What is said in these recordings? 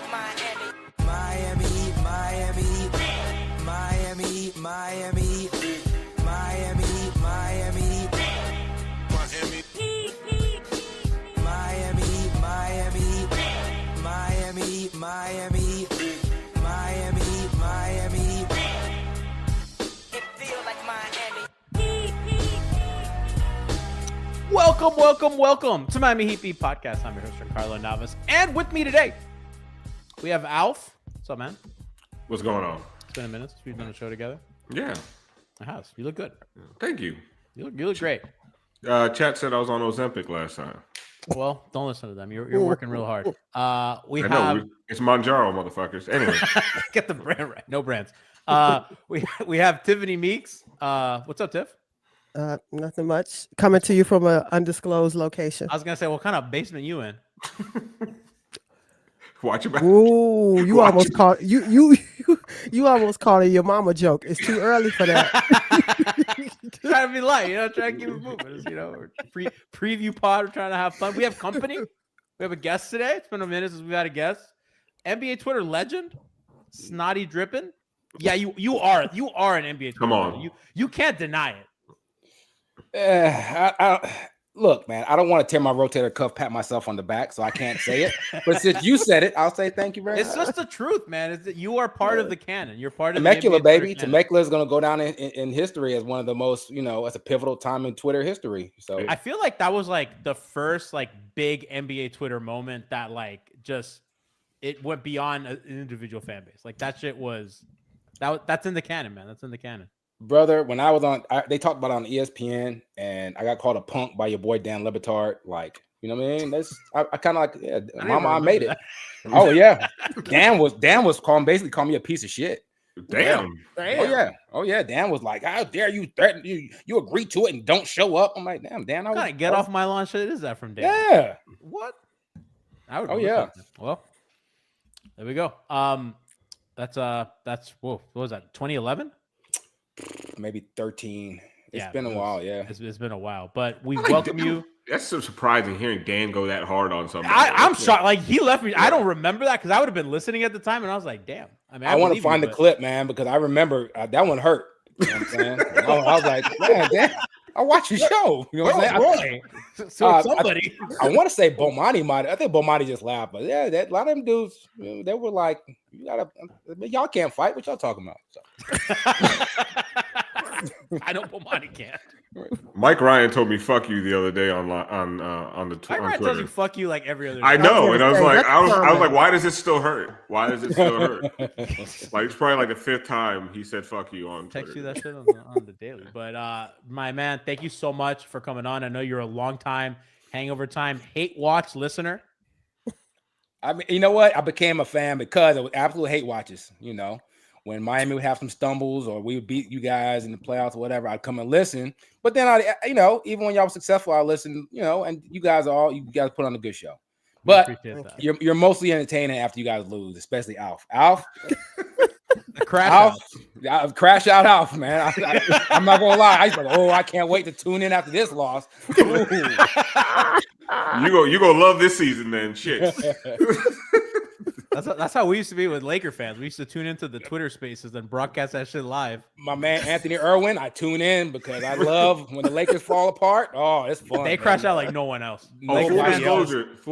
Miami, Miami, Miami, Miami, Miami, Miami, Miami, Miami, Miami, Miami, Miami, Miami. It feels like Miami. Welcome to Miami Heat Beat Podcast. I'm your host, Giancarlo Navas, and with me today we have Alf. What's up, man? What's going on? It's been a minute since we've done a show together. Yeah. It has. You look good. Thank you. You look great. Chat said I was on Ozempic last time. Well, don't listen to them. You're working real hard. It's Manjaro, motherfuckers. Anyway. Get the brand right. No brands. We have Tiffany Meeks. What's up, Tiff? Nothing much. Coming to you from an undisclosed location. I was gonna say, what kind of basement you in? Watch your back. Ooh, you almost caught you almost called it your mama joke. It's too early for that. Trying to be light, trying to keep it moving. Preview pod. We're trying to have fun. We have company. We have a guest today. It's been a minute since we've had a guest. NBA Twitter legend, Snottie Drippen. Yeah, you are an NBA Twitter Come on. legend. You can't deny it. Look, man, I don't want to tear my rotator cuff, pat myself on the back, so I can't say it. But since you said it, I'll say thank you very much. It's just the truth, man. It's that you are part of the canon. You're part of Temecula, the NBA baby. canon. Temecula is going to go down in history as one of the most, as a pivotal time in Twitter history. So I feel like that was like the first like big NBA Twitter moment that like just it went beyond an individual fan base. Like that shit was that's in the canon, man. That's in the canon. brother, when I was on, they talked about it on ESPN, and I got called a punk by your boy Dan Le Batard. Like, you know what I mean? That's I kind of like, yeah, mama, I made it. Oh yeah, Dan was basically calling me a piece of shit. Damn. Oh yeah. Dan was like, "How dare you threaten you agree to it and don't show up?" I'm like, "Damn, Dan, What kind of get off my lawn shit is that from Dan?" Yeah. What? Oh yeah. Well, there we go. That's what was that? 2011? Maybe 13. It's been a while. Yeah, it's been a while, but we welcome you. That's so surprising hearing Dan go that hard on something. I'm shocked. Like he left me. I don't remember that because I would have been listening at the time, and I was like, "Damn." I mean, I want to find the clip, man, because I remember that one hurt. You know what I'm saying? I was like, "Man, Dan, I watch your show." You know what I'm saying? So somebody. I want to say Bomani might. I think Bomani just laughed, but yeah, a lot of them dudes, they were like, y'all can't fight. What y'all talking about? So. I know Bomani can't. Mike Ryan told me "fuck you" the other day on Mike Ryan Twitter. tells you "fuck you" like every other day. I know, and I was like, why does it still hurt? Why does it still hurt? Like it's probably like the fifth time he said "fuck you" on Twitter. Text you that shit on the daily. But my man, thank you so much for coming on. I know you're a long time Hangover Time hate watch listener. I mean, you know what? I became a fan because of absolute hate watches. When Miami would have some stumbles or we would beat you guys in the playoffs or whatever, I'd come and listen. But then even when y'all were successful, I listened, and you guys put on a good show. But you're mostly entertaining after you guys lose, especially Alf. Crash out Alf, man. I'm not gonna lie. I was like, I can't wait to tune in after this loss. You go love this season, then. Shit. That's how we used to be with Laker fans. We used to tune into the Twitter spaces and broadcast that shit live. My man Anthony Irwin, I tune in because I love when the Lakers fall apart. Oh, it's fun. They crash out like no one else. Full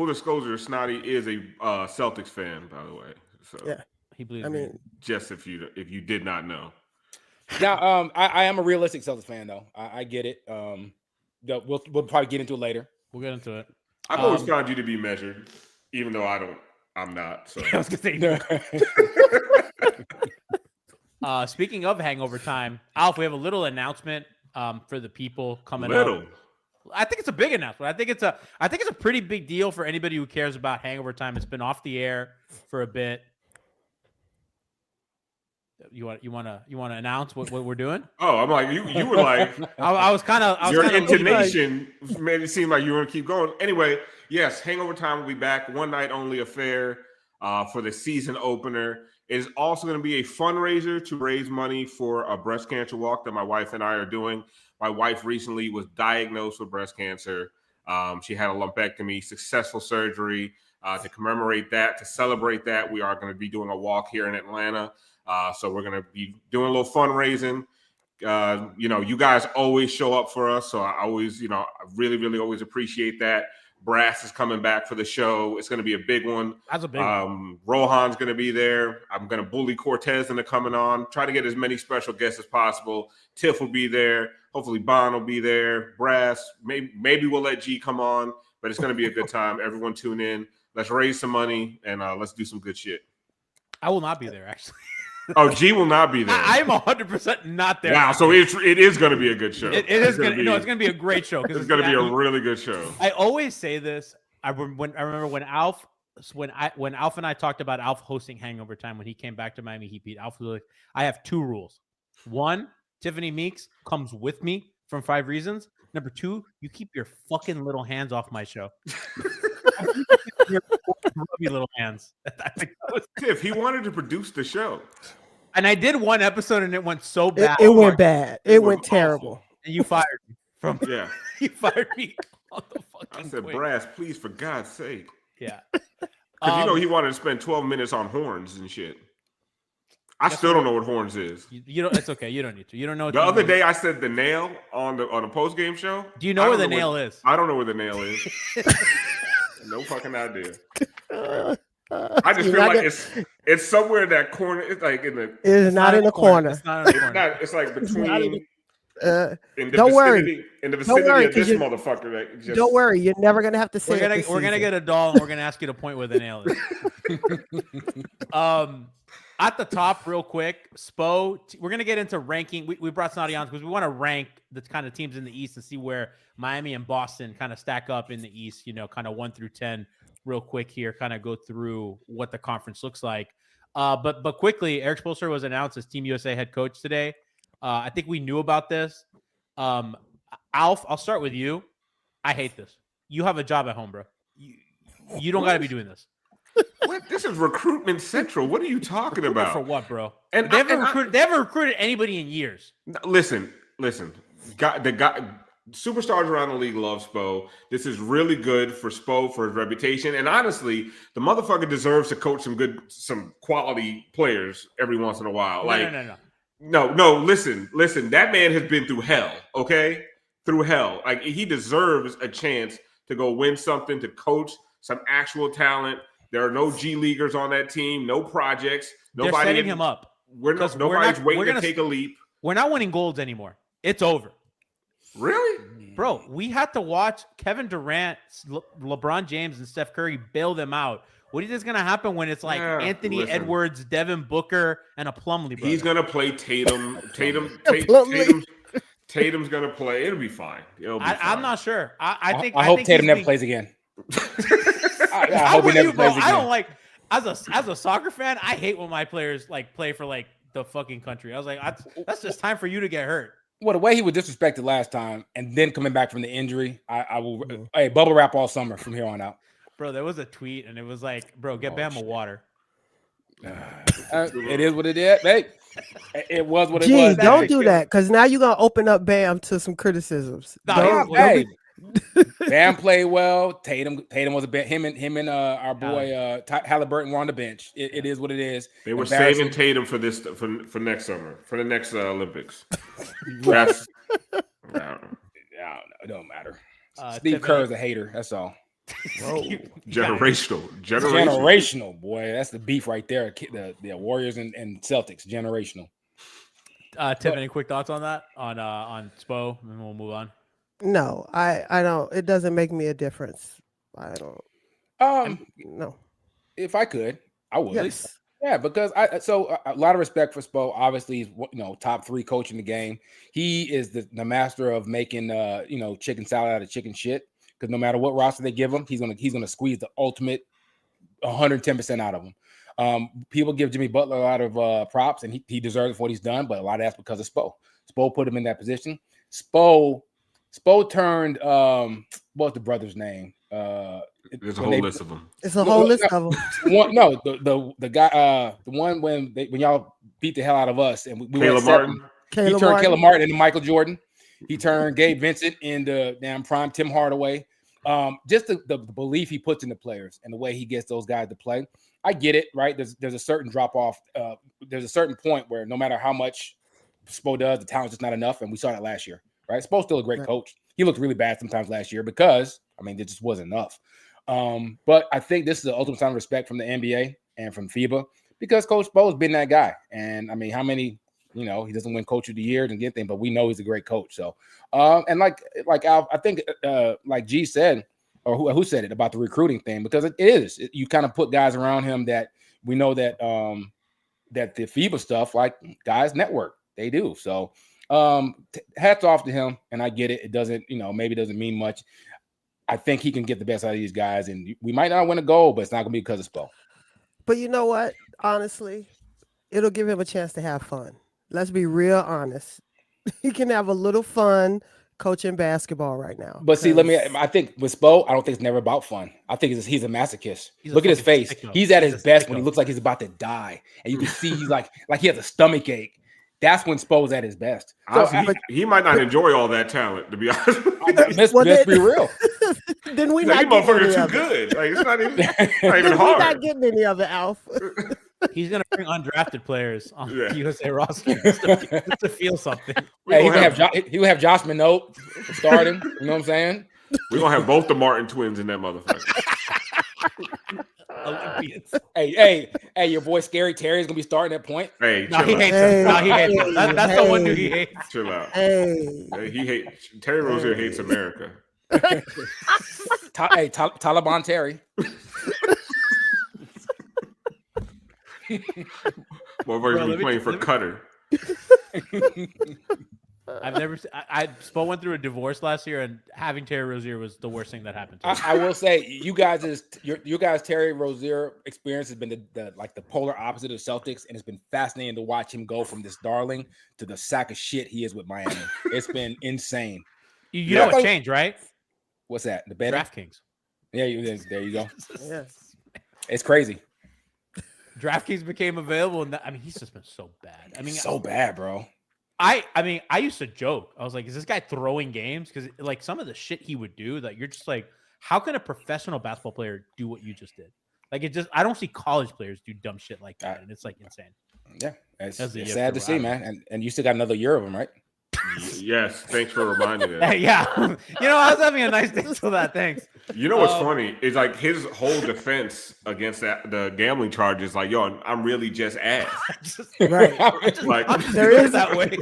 disclosure, Snottie is a Celtics fan, by the way. So Yeah, he believes. just if you did not know. Now, I am a realistic Celtics fan, though. I get it. We'll probably get into it later. We'll get into it. I've always found you to be measured, even though I'm not. So. I was gonna say. Speaking of Hangover Time, Alf, we have a little announcement for the people coming up. I think it's a big announcement. I think it's a pretty big deal for anybody who cares about Hangover Time. It's been off the air for a bit. You want to announce what we're doing? Oh, I'm like you were like I was kind of your intonation made it seem like you were gonna keep going. Anyway, yes, Hangover Time will be back. One night only affair for the season opener. It is also going to be a fundraiser to raise money for a breast cancer walk that my wife and I are doing. My wife recently was diagnosed with breast cancer. She had a lumpectomy, successful surgery. To commemorate that, to celebrate that, we are going to be doing a walk here in Atlanta. So we're going to be doing a little fundraising. You guys always show up for us. So I always, I really, really always appreciate that. Brass is coming back for the show. It's going to be a big one. That's a big one. Rohan's going to be there. I'm going to bully Cortez into coming on. Try to get as many special guests as possible. Tiff will be there. Hopefully Bon will be there. Brass, maybe we'll let G come on, but it's going to be a good time. Everyone tune in. Let's raise some money and let's do some good shit. I will not be there, actually. Oh, G will not be there. I'm 100% not there. Wow, so it is going to be a good show. It is going to be. It's going to be a great show. It's going to be a really good show. I always say this. I remember when Alf and I talked about Alf hosting Hangover Time when he came back to Miami Heat beat Alf was like, I have 2 rules. 1, Tiffany Meeks comes with me from 5 Reasons. Number 2, you keep your fucking little hands off my show. Your rubby little hands. Tiff, he wanted to produce the show. And I did 1 episode and it went so bad. It went bad. It went terrible. And you fired me from Yeah. You fired me on the fucking I said, quick. Brass, please, for God's sake. Yeah. Because he wanted to spend 12 minutes on horns and shit. I still don't know what horns is. You don't. It's okay. You don't need to. You don't know. The other day I said the nail on a post game show. Do you know where the nail is? I don't know where the nail is. No fucking idea. I just feel like it's somewhere in that corner. It's like in the. It's not in the corner. It's not in the corner. It's like between. Don't worry. In the vicinity worry, of this motherfucker. Don't worry. You're never gonna have to say. We're gonna get a doll and we're gonna ask you to point where the nail is. At the top, real quick, Spo. We're gonna get into ranking. We brought Snottie on because we want to rank the kind of teams in the East and see where Miami and Boston kind of stack up in the East. Kind of 1 through 10, real quick here. Kind of go through what the conference looks like. But quickly, Erik Spoelstra was announced as Team USA head coach today. I think we knew about this. Alf, I'll start with you. I hate this. You have a job at home, bro. You don't got to be doing this. What? This is recruitment central. What are you talking about? For what, bro? And they haven't recruited anybody in years. Listen. The guy, superstars around the league love Spo. This is really good for Spo, for his reputation. And honestly, the motherfucker deserves to coach some quality players every once in a while. No. Listen. That man has been through hell. Okay, through hell. Like he deserves a chance to go win something, to coach some actual talent. There are no G leaguers on that team, no projects. They're setting him up. Nobody's waiting to take a leap. We're not winning golds anymore. It's over. Really? Bro, we had to watch Kevin Durant, LeBron James, and Steph Curry bail them out. What do you think is going to happen when it's like Anthony Edwards, Devin Booker, and a Plumlee brother? He's going to play Tatum. Tatum's going to play. It'll be fine. I'm not sure. I hope Tatum never plays again. I hope he never plays again. I don't like as a soccer fan. I hate when my players play for the fucking country. I was like, that's just time for you to get hurt. Well, the way he was disrespected last time, and then coming back from the injury, I will. Hey, bubble wrap all summer from here on out. Bro, there was a tweet, and it was like, bro, get Bama water. It is what it is, hey. It was what it was. Don't do that, because now you're gonna open up Bam to some criticisms. Bam played well. Tatum was a bit. Him and our boy Halliburton were on the bench. It is what it is. They were saving Tatum for next summer, for the next Olympics. That's I don't know. It don't matter. Steve Kerr is a hater. That's all. Generational, boy. That's the beef right there. The Warriors and Celtics, generational. Tiff, any quick thoughts on that? On Spo, and then we'll move on. No, I don't. It doesn't make me a difference. I don't. No. If I could, I would. Yes. Yeah, because a lot of respect for Spo. Obviously, he's top 3 coach in the game. He is the master of making chicken salad out of chicken shit. Because no matter what roster they give him, he's gonna squeeze the ultimate 110% out of him. People give Jimmy Butler a lot of props, and he deserves it for what he's done. But a lot of that's because of Spo. Spo put him in that position. Spo turned what's the brother's name? There's a whole list of them. It's a whole list of them. The guy, the one when y'all beat the hell out of us, and we went 7. He turned Caleb Martin into Michael Jordan. He turned Gabe Vincent into damn prime Tim Hardaway. just the belief he puts in the players and the way he gets those guys to play. I get it, right? There's a certain drop off. There's a certain point where no matter how much Spo does, the talent's just not enough, and we saw that last year, right? Spo's still a great coach. He looked really bad sometimes last year because there just wasn't enough. But I think this is the ultimate sign of respect from the NBA and from FIBA because Coach Spo has been that guy. And how many? He doesn't win Coach of the Year and get anything, but we know he's a great coach. So, and like Al, I think like G said, or who said it about the recruiting thing, because it is. You kind of put guys around him that we know that that the FIBA stuff, like guys network, they do. So, hats off to him, and I get it. It doesn't, maybe doesn't mean much. I think he can get the best out of these guys, and we might not win a gold, but it's not going to be because of Spo. But you know what? Honestly, it'll give him a chance to have fun. Let's be real honest. He can have a little fun coaching basketball right now. But see, I think with Spo, I don't think it's never about fun. I think he's a masochist. Look at his face. He's at his best when he looks like he's about to die. And you can see he's like he has a stomach ache. That's when Spo's at his best. So, he might not enjoy all that talent, to be honest. Let's be real. Then we like, not motherfucker getting too any good. Like, it's not even We're hard. not getting any of it, Alf. He's gonna bring undrafted players on the USA roster just to feel something. Hey, he would have Josh Minot starting. You know what I'm saying? We're gonna have both the Martin twins in that motherfucker. Olympians. Hey, your boy Scary Terry is gonna be starting at point. Hey, no, he hates him. No, he hates him. That's the one dude he hates. Chill out. Hey, he hates Terry Rozier hates America. Taliban Terry. Motherfuckers be playing for Qatar. I've never. Spo went through a divorce last year, and having Terry Rozier was the worst thing that happened to him. I will say, you guys' Terry Rozier experience has been the polar opposite of Celtics, and it's been fascinating to watch him go from this darling to the sack of shit he is with Miami. It's been insane. You know what changed, right? What's that? The betting? DraftKings. Yeah, there you go. yes. It's crazy. DraftKings became available, and he's just been so bad. So bad, bro. I used to joke. I was like, is this guy throwing games? Because like some of the shit he would do, that you're just like, how can a professional basketball player do what you just did? Like I don't see college players do dumb shit like that, and it's like insane. Yeah, it's sad to see, man. And you still got another year of him, right? Yes, thanks for reminding me. Yeah, I was having a nice day till that. Thanks. You know what's funny is like his whole defense against the gambling charges. Like, yo, I'm really just ass. Right. There is that way.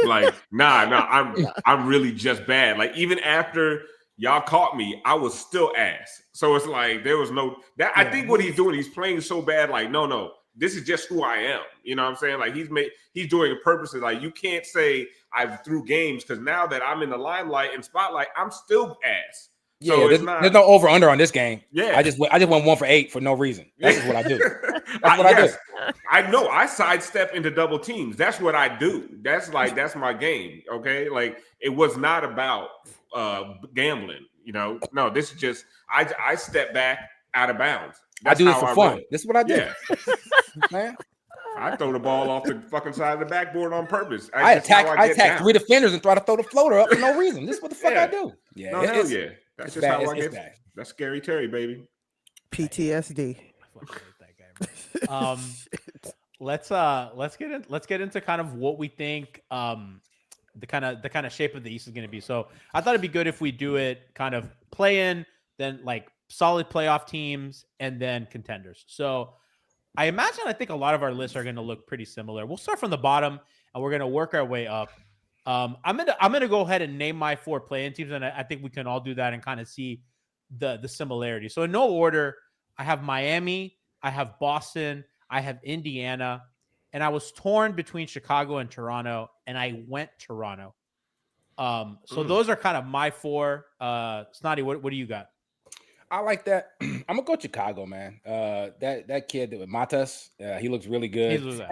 Like, nah, I'm really just bad. Like, even after y'all caught me, I was still ass. So it's like there was no that. I think what he's doing, he's playing so bad. Like, no. This is just who I am. You know what I'm saying? Like he's doing it purposely. Like you can't say I threw games because now that I'm in the limelight and spotlight, I'm still ass. Yeah, so there's no over under on this game. Yeah, I just went 1 for 8 for no reason. That's just what I do. That's what I do. I know. I sidestep into double teams. That's what I do. That's my game. Okay, like it was not about gambling. No, this is just I step back out of bounds. That's I do this for fun. This is what I do. Yeah. Man. I throw the ball off the fucking side of the backboard on purpose. I attack 3 defenders and try to throw the floater up for no reason. This is what the fuck I do. Yeah, no, hell yeah. That's just bad. how I get. That's Scary Terry, baby. PTSD. Let's get into kind of what we think the kind of shape of the East is going to be. So I thought it'd be good if we do it kind of play in, then like solid playoff teams, and then contenders. So I think a lot of our lists are going to look pretty similar. We'll start from the bottom and we're going to work our way up. I'm gonna go ahead and name my 4 play-in teams, and I think we can all do that and kind of see the similarity. So in no order, I have Miami, I have Boston, I have Indiana, and I was torn between Chicago and Toronto, and I went Toronto. So those are kind of my 4. Snottie, what do you got? I like that. I'm gonna go Chicago, man. That kid with Matas, he looks really good.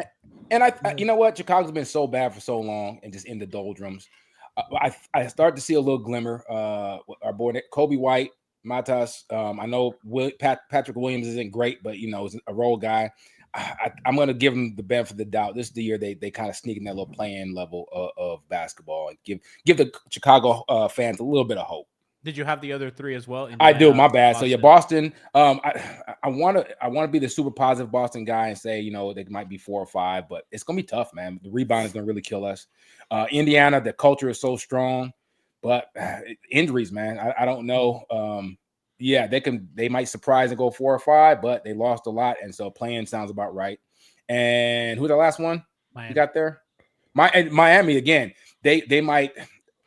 And I you know what? Chicago's been so bad for so long and just in the doldrums. I start to see a little glimmer. Our boy Kobe White, Matas. I know Patrick Williams isn't great, but is a role guy. I'm gonna give him the benefit of the doubt. This is the year they kind of sneak in that little play-in level of basketball and give the Chicago fans a little bit of hope. Did you have the other three as well? I do. Indiana, My bad. So yeah, Boston. I want to be the super positive Boston guy and say they might be 4 or 5, but it's gonna be tough, man. The rebound is gonna really kill us. Indiana, the culture is so strong, but injuries, man. I don't know. Yeah, they might surprise and go 4 or 5, but they lost a lot, and so playing sounds about right. And who's the last one you got there? Miami again.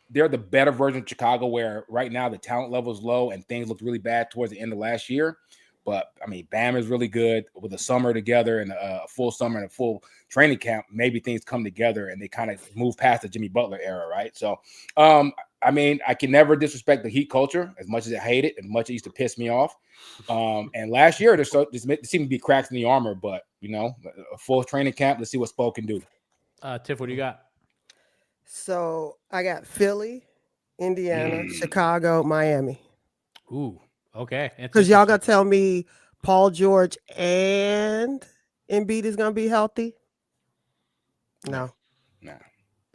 They're the better version of Chicago, where right now the talent level is low and things looked really bad towards the end of last year. But I mean, Bam is really good with a summer together and a full summer and a full training camp. Maybe things come together and they kind of move past the Jimmy Butler era, right? So, I mean, I can never disrespect the Heat culture as much as I hate it, as much as it used to piss me off. And last year, there seemed to be cracks in the armor, but a full training camp. Let's see what Spo can do. Tiff, what do you got? So I got Philly, Indiana, Chicago, Miami. Ooh, okay. Because y'all gonna tell me Paul George and Embiid is gonna be healthy? No.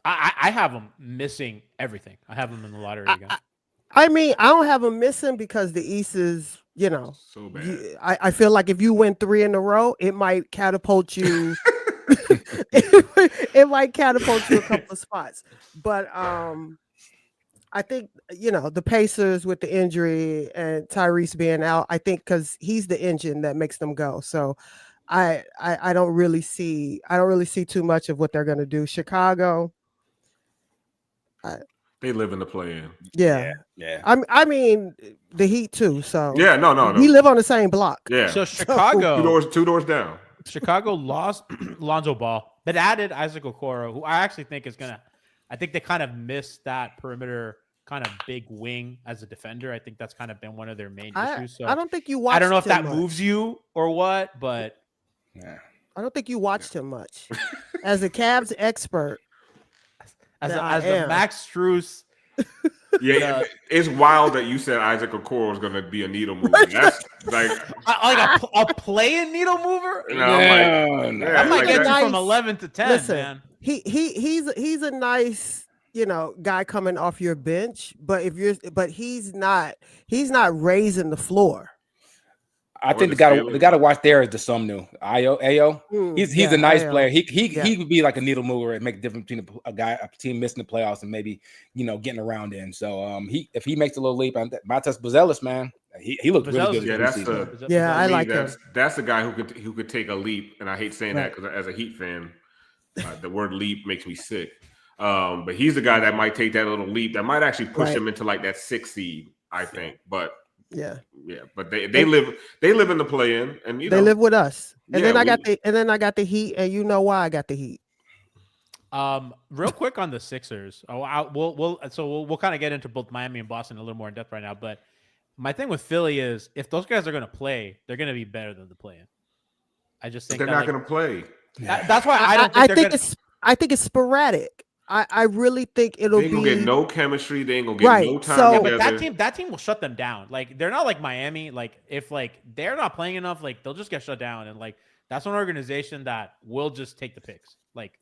I have them missing everything. I have them in the lottery again. I mean, I don't have them missing because the East is, so bad. I feel like if you win 3 in a row, it might catapult you. it might catapult you a couple of spots. But I think, the Pacers with the injury and Tyrese being out, I think because he's the engine that makes them go. So I don't really see too much of what they're gonna do. Chicago. They live in the play-in. Yeah. I mean the Heat too. So yeah, no. We live on the same block. Yeah. So Chicago, two doors down. Chicago lost Lonzo Ball, but added Isaac Okoro, who I actually think is gonna. I think they kind of missed that perimeter kind of big wing as a defender. I think that's kind of been one of their main issues. So I don't think you watched. I don't know if that much. moves you or what, but I don't think you watched him much. As a Cavs expert, as a Max Strus. Yeah, it's wild that you said Isaac Okoro is going to be a needle mover. That's like a play-in needle mover. That might get you from 11 to 10. Listen, man. He's a nice guy coming off your bench, but he's not raising the floor. I think the guy to watch there is the Sumnu Ayo. He's a nice player. He would be like a needle mover and make a difference between a team missing the playoffs and maybe getting around in. So if he makes a little leap, Matas Buzelis, man, he looked really good. Yeah, I like him. That's the guy who could take a leap, and I hate saying that because as a Heat fan, the word leap makes me sick. But he's the guy that might take that little leap that might actually push him into like that 6th seed, I think. But yeah, but they live in the play-in, and they live with us. And then I got the Heat, and you know why I got the Heat. Real quick on the Sixers. We'll kind of get into both Miami and Boston a little more in depth right now. But my thing with Philly is if those guys are going to play, they're going to be better than the play-in. I just think they're not going to play. That's why I don't think I think it's sporadic. I really think it'll be. They ain't gonna get no chemistry. They ain't gonna get no time together. But that team will shut them down. Like they're not like Miami. Like if they're not playing enough, like they'll just get shut down. And like that's an organization that will just take the picks. Like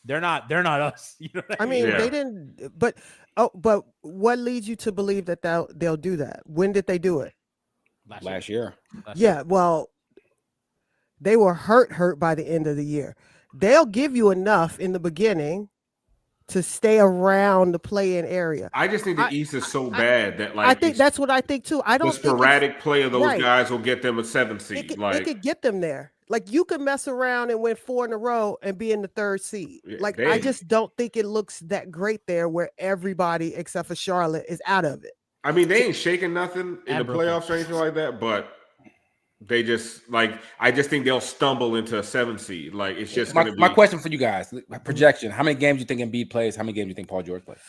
they're not us. You know what I mean? They didn't. But what leads you to believe that they'll do that? When did they do it? Last year. Well, they were hurt by the end of the year. They'll give you enough in the beginning to stay around the play-in area. I just think the East is so bad that I think that's what I think too. I don't think the sporadic play of those guys will get them a 7th seed. It could get them there. Like you could mess around and win 4 in a row and be in the 3rd seed. I just don't think it looks that great there where everybody except for Charlotte is out of it. I mean, they ain't shaking nothing in the playoffs or anything like that, but they just I just think they'll stumble into a 7th seed. Like it's just my question for you guys: projection. How many games do you think Embiid plays? How many games do you think Paul George plays?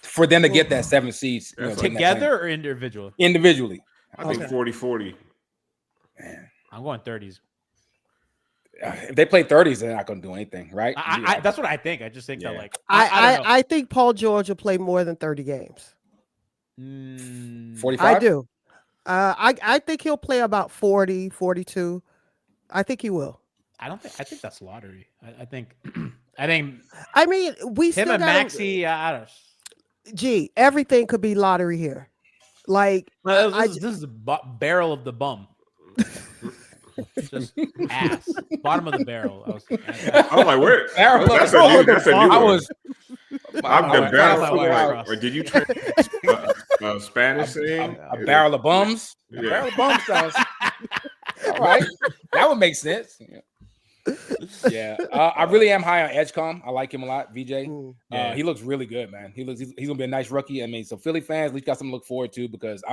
For them to get that 7 seeds together or individually? Individually, I think 40-40. Man, I'm going 30s. If they play 30s, they're not going to do anything, right? That's what I think. I just think that I think Paul George will play more than 30 games. 45. I do. I think he'll play about 40, 42. I think he will. I think that's lottery. I think. I mean, we him still and Maxey. Everything could be lottery here. Like This is the barrel of the bum. Just ass. Bottom of the barrel. I was like, where? Barrel of That's the a new. bum. That's a new I one. was. I've been I barrel. got my wires Like, crossed. or did you Spanish saying? A barrel of bums. A Yeah. barrel of bums sounds. All right, that would make sense. Yeah, I really am high on Edgecombe. I like him a lot. VJ, Yeah. he looks really good, man. He's gonna be a nice rookie. I mean, so Philly fans, at least got something to look forward to because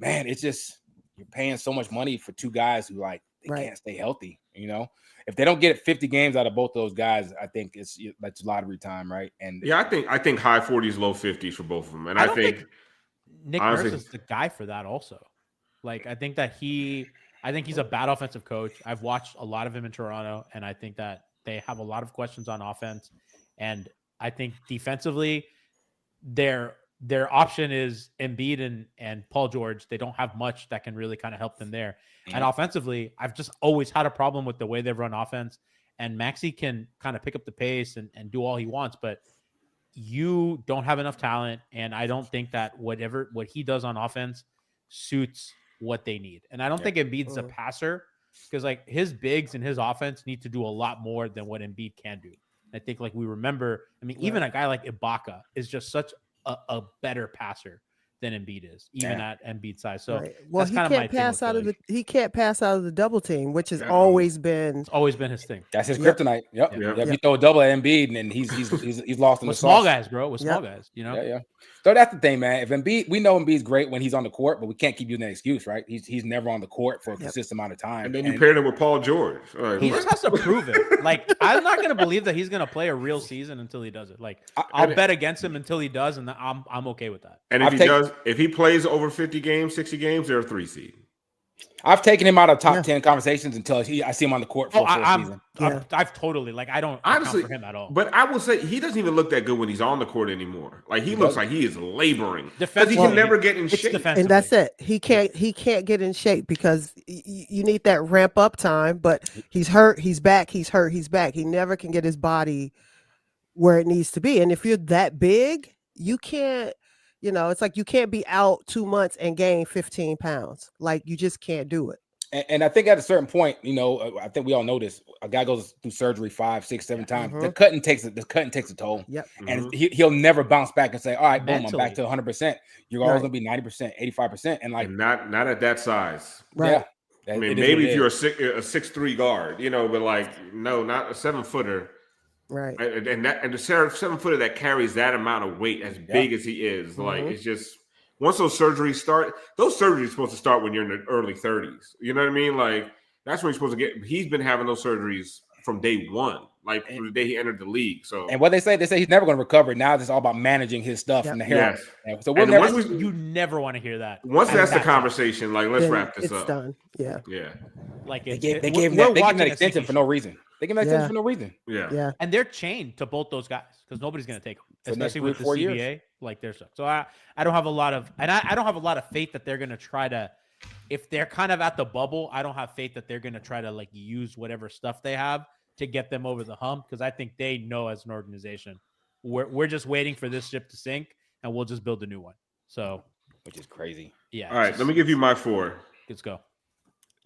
it's just you're paying so much money for two guys who like they can't stay healthy. You know, if they don't get 50 games out of both those guys, I think that's lottery time, right? And Yeah, I think high 40s, low 50s for both of them, and I I don't think Nick honestly, Nurse is the guy for that also. Like, I think he's a bad offensive coach. I've watched a lot of him in Toronto, and I think that they have a lot of questions on offense. And I think defensively, their option is Embiid and Paul George. They don't have much that can really kind of help them there. And offensively, I've just always had a problem with the way they've run offense. And Maxey can kind of pick up the pace and do all he wants, but you don't have enough talent. And I don't think that what he does on offense suits what they need. And I don't think Embiid's a passer because like his bigs and his offense need to do a lot more than what Embiid can do. And I think like we remember, I mean, even a guy like Ibaka is just such a better passer than Embiid is, even at Embiid's size. So well, that's kind of my thing with Philly. he can't pass out of the double team, which has always been his thing. that's his kryptonite. Yep. You throw a double at Embiid and he's lost in the small sauce. guys, bro. With small guys, you know. Yeah. So that's the thing, man. If Embiid, we know Embiid's great when he's on the court, but we can't keep using that excuse, right? He's never on the court for a consistent amount of time. And then you paired him with Paul George. He just has to prove it. Like, I'm not going to believe that he's going to play a real season until he does it. Like, I'll bet against him until he does, and I'm okay with that. And if he plays over 50 games, 60 games, they're a 3 seed. I've taken him out of top 10 conversations until I see him on the court for a full season. I've totally I don't honestly account for him at all. But I will say he doesn't even look that good when he's on the court anymore. Like he looks like he is laboring because he can never get in shape. And that's it. He can't get in shape because you need that ramp up time. But he's hurt. He's back. He's hurt. He's back. He never can get his body where it needs to be. And if you're that big, you can't. You know, it's like you can't be out 2 months and gain 15 pounds. Like you just can't do it. And I think at a certain point, you know, I think we all know this. A guy goes through surgery 5, 6, 7 times. The cutting takes a toll. Yep. And he'll never bounce back and say, "All right, boom, I'm back to 100%." You're always gonna be 90%, 85%, and like not at that size. Right. Yeah. I mean, maybe if you're a 6'3" guard, you know, but like no, not a 7-footer. Right. And the 7-footer that carries that amount of weight as big as he is, like it's just once those surgeries start, those surgeries are supposed to start when you're in the early 30s. You know what I mean? Like that's when you're supposed to get. He's been having those surgeries from day one, like from the day he entered the league. So and what they say he's never going to recover. Now it's all about managing his stuff and the hair. Yes. So you never want to hear that. Once that's the conversation, like let's wrap this up. It's done. Yeah. Yeah. Like they gave him that extension for no reason. They give him that extension for no reason. Yeah. And they're chained to both those guys because nobody's going to take them, especially with the CBA. Years. Like they're stuck. So I don't have a lot of, and I don't have a lot of faith that they're going to try to, if they're kind of at the bubble, I don't have faith that they're going to try to like use whatever stuff they have to get them over the hump because I think they know as an organization, we're just waiting for this ship to sink and we'll just build a new one. So, which is crazy. Yeah. All right. Let me give you my 4. Let's go.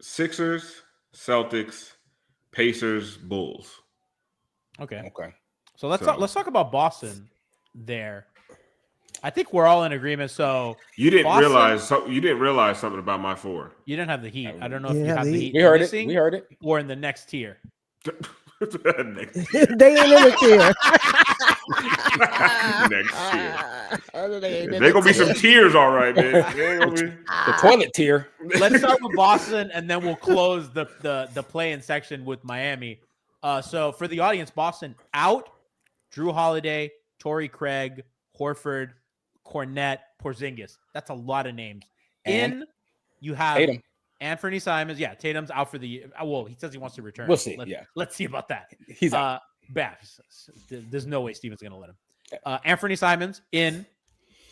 Sixers, Celtics, Pacers, Bulls. Okay. So let's talk about Boston there. I think we're all in agreement. So you didn't realize something about my 4. You didn't have the Heat. I don't know if you have the Heat. We heard it. Or in the next tier. They ain't in the tier. Next tier. They're gonna be some tears, all right, man. The toilet tier. Let's start with Boston, and then we'll close the play-in section with Miami. So for the audience, Boston out: Drew Holiday, Torrey Craig, Horford, Cornette, Porzingis. That's a lot of names. And you have Tatum. Anthony Simons. Yeah, Tatum's out for the year. Well, he says he wants to return. We'll see. Let's see about that. He's out. There's no way Steven's going to let him. Anthony Simons in.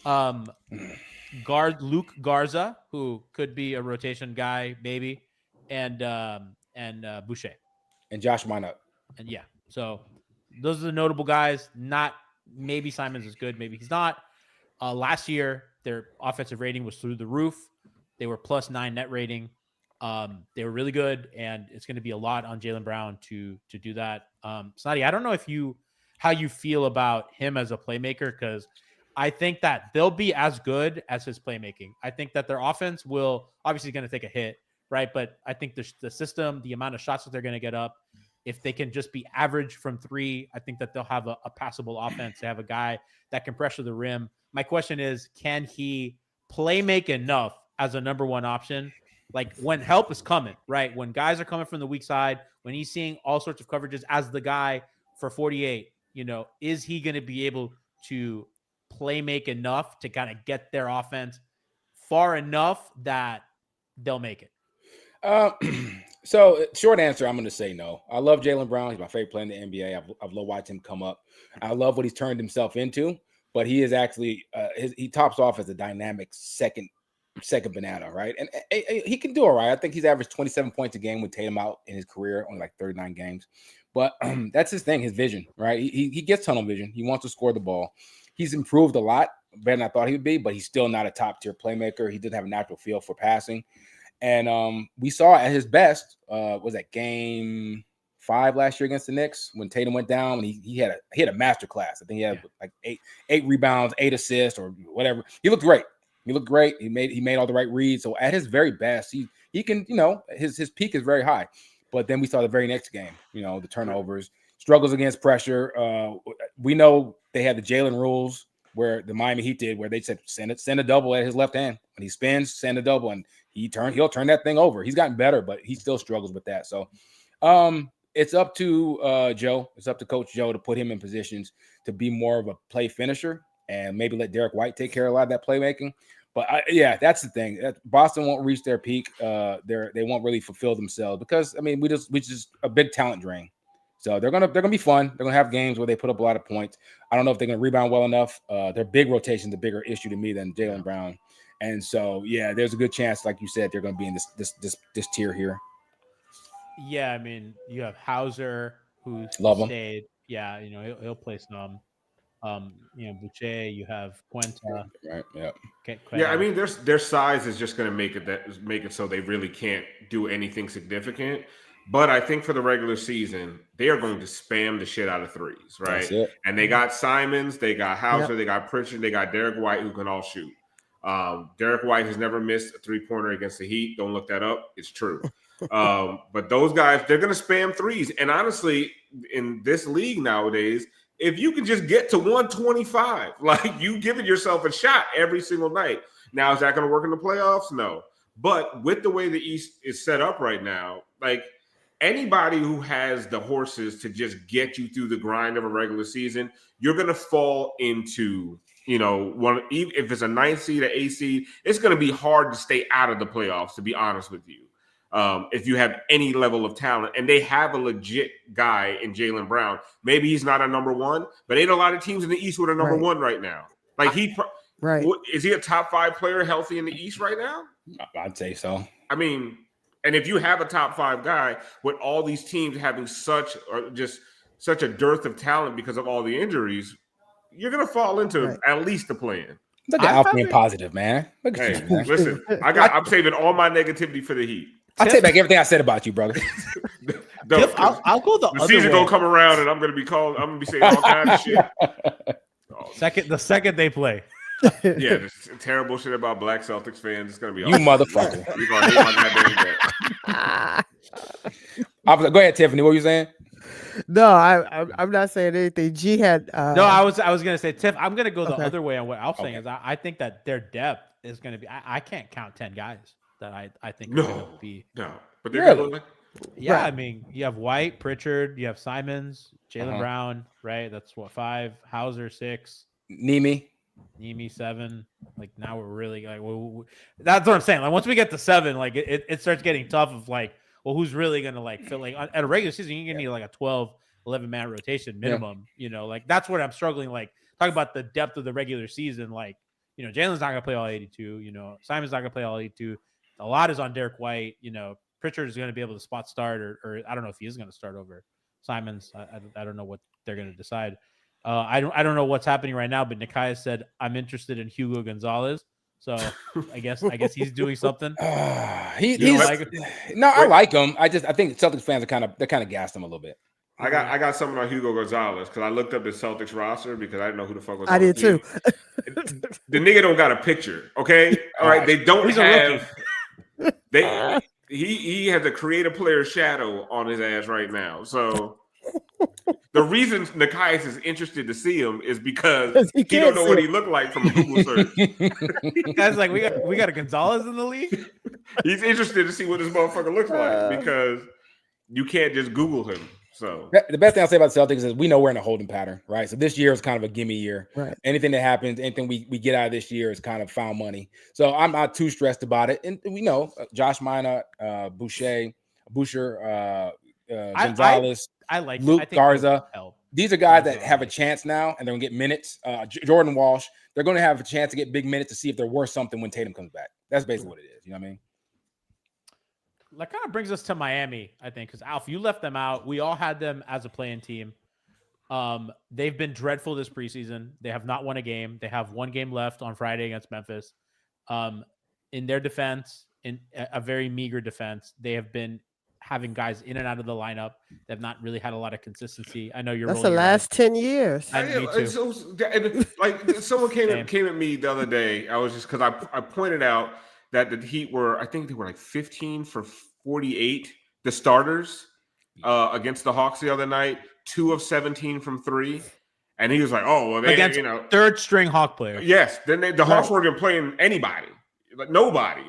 Luke Garza, who could be a rotation guy, maybe, and Boucher. And Josh Minot. And yeah, so those are the notable guys. Not maybe Simons is good, maybe he's not. Last year, their offensive rating was through the roof. They were +9 net rating. They were really good, and it's going to be a lot on Jaylen Brown to do that. Snottie, I don't know how you feel about him as a playmaker, because I think that they'll be as good as his playmaking. I think that their offense will obviously going to take a hit, right? But I think the system, the amount of shots that they're going to get up, if they can just be average from three, I think that they'll have a passable offense. They have a guy that can pressure the rim. My question is, can he play make enough as a number one option? Like when help is coming, right? When guys are coming from the weak side, when he's seeing all sorts of coverages as the guy for 48, is he going to be able to play make enough to kind of get their offense far enough that they'll make it? So short answer, I'm going to say no. I love Jaylen Brown. He's my favorite player in the NBA. I've loved watching him come up. I love what he's turned himself into, but he is actually he tops off as a dynamic second banana, right? And he can do all right. I think he's averaged 27 points a game with Tatum out in his career, only like 39 games. But that's his thing, his vision, right? He gets tunnel vision. He wants to score the ball. He's improved a lot, better than I thought he would be, but he's still not a top-tier playmaker. He doesn't have a natural feel for passing. And we saw at his best, was that game 5 last year against the Knicks when Tatum went down, and he had a master class. I think he had like eight rebounds, 8 assists, or whatever. He looked great. He looked great. He made all the right reads. So at his very best, he can, his peak is very high. But then we saw the very next game, the turnovers, struggles against pressure. We know they had the Jalen rules where the Miami Heat did, where they said send a double at his left hand. When he spins, send a double, and he'll turn that thing over. He's gotten better, but he still struggles with that. So it's up to Joe. It's up to Coach Joe to put him in positions to be more of a play finisher and maybe let Derek White take care of a lot of that playmaking. But that's the thing. Boston won't reach their peak. They won't really fulfill themselves because we just a big talent drain. So they're gonna be fun. They're gonna have games where they put up a lot of points. I don't know if they're gonna rebound well enough. Their big rotation is a bigger issue to me than Jaylen Brown. And so there's a good chance, like you said, they're gonna be in this tier here. Yeah, you have Hauser who stayed. Yeah, he'll play some. Boucher, you have Cuenta. Right. Yeah. Yeah, their size is just going to make it so they really can't do anything significant. But I think for the regular season, they are going to spam the shit out of threes, right? And they got Simons, they got Hauser, they got Pritchard, they got Derek White, who can all shoot. Derek White has never missed a three-pointer against the Heat. Don't look that up. It's true. But those guys, they're going to spam threes. And honestly, in this league nowadays, if you can just get to 125, like you giving yourself a shot every single night. Now, is that going to work in the playoffs? No. But with the way the East is set up right now, like anybody who has the horses to just get you through the grind of a regular season, you're going to fall into, even if it's a 9th seed or 8th seed, it's going to be hard to stay out of the playoffs, to be honest with you. If you have any level of talent, and they have a legit guy in Jaylen Brown. Maybe he's not a number one, but ain't a lot of teams in the East with a number one right now. Like is he a top 5 player healthy in the East right now? I'd say so. And if you have a top 5 guy with all these teams having such a dearth of talent because of all the injuries, you're gonna fall into at least the play-in. Look at Alf being positive, man. Look at you, man. Listen, I'm saving all my negativity for the Heat. I take back everything I said about you, brother. I'll go the other season way. gonna come around, and I'm gonna be saying all kinds of shit. The second they play. Yeah, this terrible shit about black Celtics fans. It's gonna be you motherfucker. You're gonna hate my goddamn Go ahead, Tiffany. What were you saying? No, I'm not saying anything. G had no. I was gonna say, Tiff. I'm gonna go the other way on what Alf's saying. Is I think that their depth is gonna be. I can't count 10 guys that I think are gonna be. No, but they're really. Yeah, you have White, Pritchard, you have Simons, Jaylen Brown, right? That's 5. Hauser 6. Nemi 7. Like now we're really like that's what I'm saying. Like once we get to 7, like it starts getting tough of like, well, who's really gonna like fill like at a regular season, you're gonna need like a 12, 11-man rotation minimum. Like that's what I'm struggling. Like talk about the depth of the regular season. Like, Jalen's not gonna play all 82, Simon's not gonna play all 82. A lot is on Derek White, Pritchard is going to be able to spot start, or I don't know if he is going to start over Simons. I don't know what they're going to decide. I don't know what's happening right now, but Nikai said, I'm interested in Hugo Gonzalez. So I guess he's doing something. He's like I like him. I think Celtics fans are kind of gassed him a little bit. I got something on Hugo Gonzalez because I looked up the Celtics roster because I didn't know who the fuck was. I did too. The nigga don't got a picture. Okay, all right. They don't have. He has a creative player shadow on his ass right now. So the reason Nikias is interested to see him is because he don't know what he looked like from a Google search. Guys, like we got a Gonzalez in the league. He's interested to see what this motherfucker looks like because you can't just Google him. So the best thing I'll say about the Celtics is we know we're in a holding pattern, right? So this year is kind of a gimme year. Right. Anything that happens, anything we get out of this year is kind of found money. So I'm not too stressed about it. And we know Josh Minot, Boucher, Gonzalez, I like Luke Garza. Help. These are guys that have a chance now, and they're gonna get minutes. Jordan Walsh, they're gonna have a chance to get big minutes to see if they're worth something when Tatum comes back. That's basically what it is. You know what I mean? That kind of brings us to Miami, I think, because Alf, you left them out. We all had them as a play-in team. They've been dreadful this preseason. They have not won a game. They have one game left on Friday against Memphis. In their defense, in a very meager defense, they have been having guys in and out of the lineup. They've not really had a lot of consistency. I know you're. That's the last 10 years. Me too. Like someone came at me the other day. I was just because I pointed out that the Heat I think they were like 15 for 48, the starters against the Hawks the other night, 2 of 17 from 3. And he was like, oh, well, they, against third string Hawk players. Yes. Then the Hawks weren't even playing anybody. Like nobody.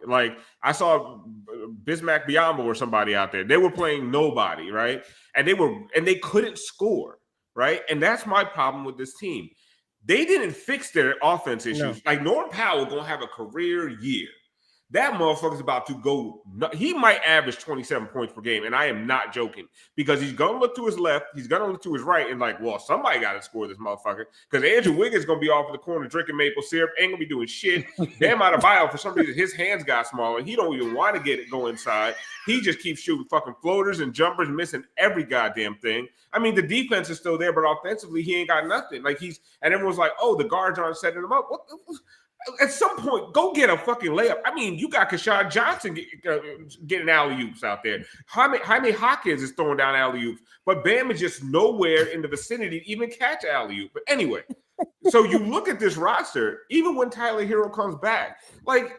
Like I saw Bismack Biyombo or somebody out there. They were playing nobody, right? And they couldn't score, right? And that's my problem with this team. They didn't fix their offense issues. No. Like Norm Powell gonna have a career year. That motherfucker's about to go. He might average 27 points per game, and I am not joking because he's gonna look to his left, he's gonna look to his right, and like, well, somebody got to score this motherfucker because Andrew Wiggins gonna be off in the corner drinking maple syrup, ain't gonna be doing shit. Bam Adebayo, for some reason, his hands got smaller. He don't even want to get it go inside. He just keeps shooting fucking floaters and jumpers, missing every goddamn thing. I mean, the defense is still there, but offensively, he ain't got nothing. Like and everyone's like, oh, the guards aren't setting him up. What? At some point, go get a fucking layup. I mean, you got Kashad Johnson getting alley-oops out there. Jaime Hawkins is throwing down alley-oops, but Bam is just nowhere in the vicinity to even catch alley-oop. But anyway, so you look at this roster, even when Tyler Hero comes back, like,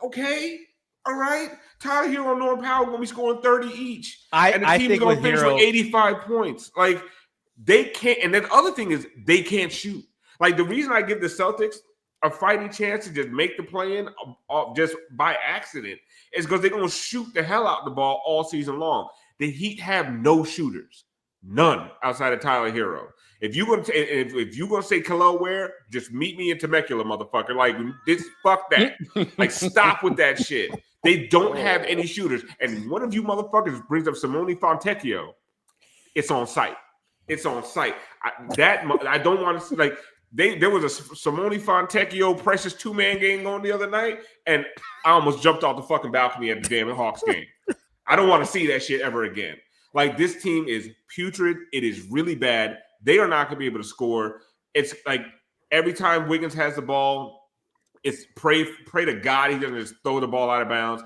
okay, all right, Tyler Hero and Norm Powell going to be scoring 30 each. And the team's going to finish with 85 points. Like, they can't. And then the other thing is they can't shoot. Like, the reason I give the Celtics a fighting chance to just make the play-in just by accident is because they're going to shoot the hell out the ball all season long. The Heat have no shooters, none outside of Tyler Hero. If you're going to say Khalil Ware, just meet me in Temecula, motherfucker. Like this, fuck that. Like stop with that shit. They don't have any shooters. And one of you motherfuckers brings up Simone Fontecchio. It's on site. It's on site. I don't want to like. There was a Simone Fontecchio precious 2-man game going the other night, and I almost jumped off the fucking balcony at the damn Hawks game. I don't want to see that shit ever again. Like, this team is putrid. It is really bad. They are not going to be able to score. It's like every time Wiggins has the ball, it's pray to God he doesn't just throw the ball out of bounds.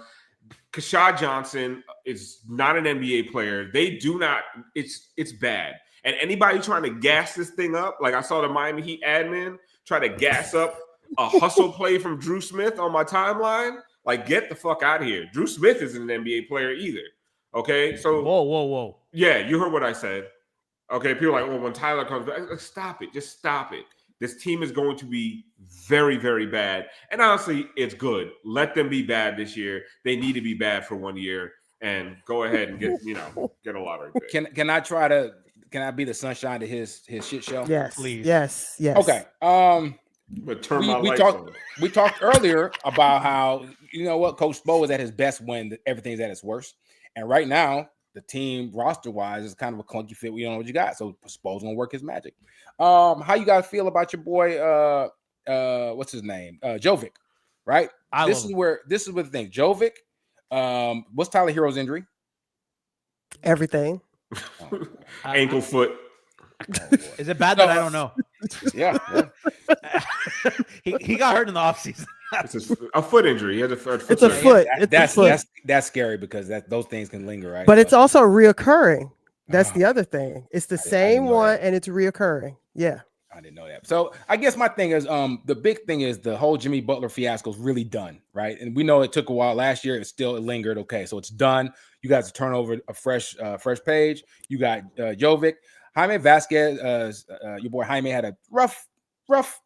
Kashad Johnson is not an NBA player. They do not – it's bad. And anybody trying to gas this thing up, like I saw the Miami Heat admin try to gas up a hustle play from Drew Smith on my timeline, like get the fuck out of here. Drew Smith isn't an NBA player either. Okay, so whoa. Yeah, you heard what I said. Okay, people are like, well, when Tyler comes back, like, stop it. Just stop it. This team is going to be very, very bad. And honestly, it's good. Let them be bad this year. They need to be bad for 1 year and go ahead and get a lottery pick. Can I be the sunshine to his shit show? Yes, please. Yes. Okay. But turn my we lights talked. on. We talked earlier about how Coach Spo is at his best when everything's at its worst, and right now the team roster wise is kind of a clunky fit. We don't know what you got, so Spo's gonna work his magic. How you guys feel about your boy? What's his name? Jovic, right? This is where the thing. Jovic. What's Tyler Hero's injury? Everything. Ankle foot. Is it bad that I don't know? Yeah. He got hurt in the offseason. It's a foot injury. He has a foot. It's a foot. That's scary because those things can linger, right? But it's also reoccurring. That's Ah. the other thing. It's the same one, and it's reoccurring. Yeah. I didn't know that. So I guess my thing is, the big thing is the whole Jimmy Butler fiasco is really done, right? And we know it took a while last year. It lingered. Okay, so it's done. You guys turn over a fresh page. You got Jovic, Jaime Vasquez. Your boy Jaime had a rough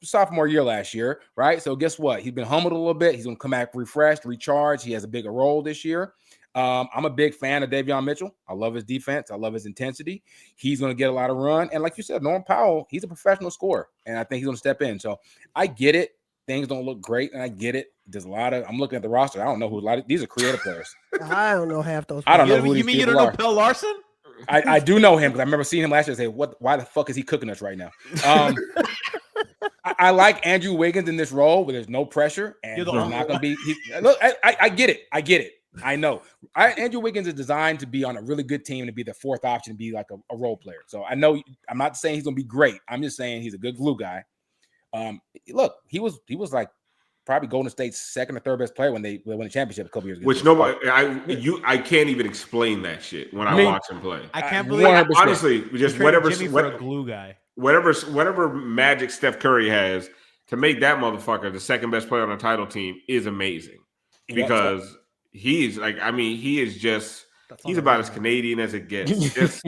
sophomore year last year, right? So guess what? He's been humbled a little bit. He's gonna come back refreshed, recharged. He has a bigger role this year. I'm a big fan of Davion Mitchell. I love his defense. I love his intensity. He's going to get a lot of run. And like you said, Norman Powell, he's a professional scorer. And I think he's going to step in. So I get it. Things don't look great. And I get it. There's a lot of, I'm looking at the roster. I don't know who a lot of, these are creative players. I don't know half those. I don't know who You these mean you people don't know are. Pell Larson? I do know him because I remember seeing him last year and say, why the fuck is he cooking us right now? I like Andrew Wiggins in this role where there's no pressure. And he's not going to be, look, I get it. I know. Andrew Wiggins is designed to be on a really good team, to be the fourth option, to be like a role player. So I know I'm not saying he's going to be great. I'm just saying he's a good glue guy. Look, he was like probably Golden State's second or third best player when they won the championship a couple years ago. Which nobody, I can't even explain that shit when I watch him play. I can't believe. 100%. Honestly, just whatever, Jimmy for a glue guy. whatever magic Steph Curry has to make that motherfucker the second best player on a title team is amazing because. He's like, I mean, he is just, he's about as Canadian as it gets. Just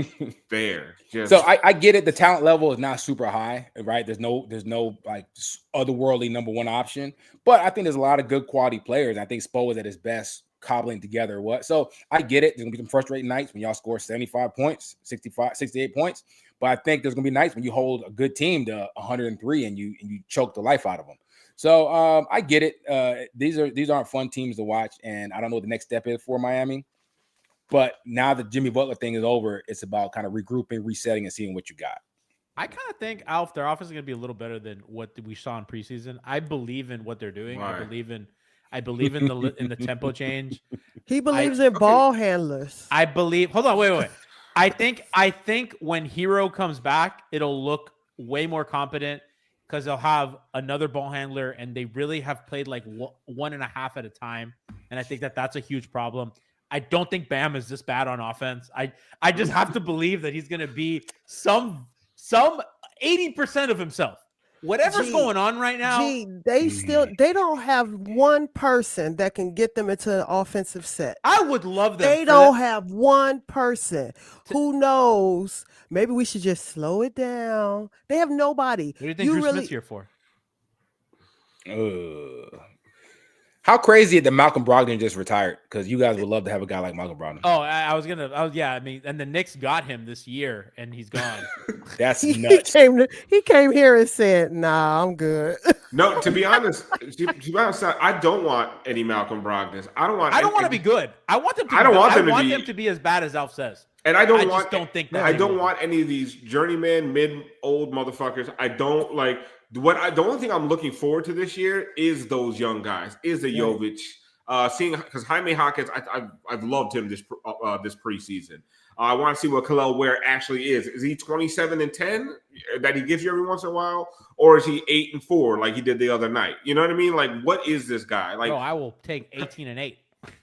there. So I get it. The talent level is not super high, right? There's no like otherworldly number one option, but I think there's a lot of good quality players. I think Spo is at his best cobbling together So I get it. There's gonna be some frustrating nights when y'all score 75 points, 65, 68 points. But I think there's gonna be nights when you hold a good team to 103 and you choke the life out of them. So I get it. These aren't fun teams to watch, and I don't know what the next step is for Miami. But now that Jimmy Butler thing is over, it's about kind of regrouping, resetting, and seeing what you got. I kind of think, Alf, their offense is going to be a little better than what we saw in preseason. I believe in what they're doing. Right. I believe in the tempo change. He believes in ball handlers. I believe. Hold on, wait. I think when Hero comes back, it'll look way more competent. Because they'll have another ball handler, and they really have played like 1.5 at a time. And I think that's a huge problem. I don't think Bam is this bad on offense. I just have to believe that he's going to be some 80% of himself. Whatever's going on right now. They don't have one person that can get them into an offensive set. I would love them. They don't have one person. Who knows? Maybe we should just slow it down. They have nobody. What do you think Drew Smith's here for? How crazy is that Malcolm Brogdon just retired? Because you guys would love to have a guy like Malcolm Brogdon. Oh, I mean, and the Knicks got him this year, and he's gone. That's nuts. He came here and said, "Nah, I'm good." No, to be honest, I don't want any Malcolm Brogdons. I don't want to be good. I want them to. I don't want them to be as bad as Alf says. And I don't want any of these journeyman mid-old motherfuckers. I don't like the only thing I'm looking forward to this year is those young guys, is the Jovic. Seeing because Jaime Hawkins, I've loved him this preseason. I want to see what Kel'el Ware actually is. Is he 27-10 that he gives you every once in a while, or is he 8-4 like he did the other night? You know what I mean? Like, what is this guy? Like, I will take 18-8.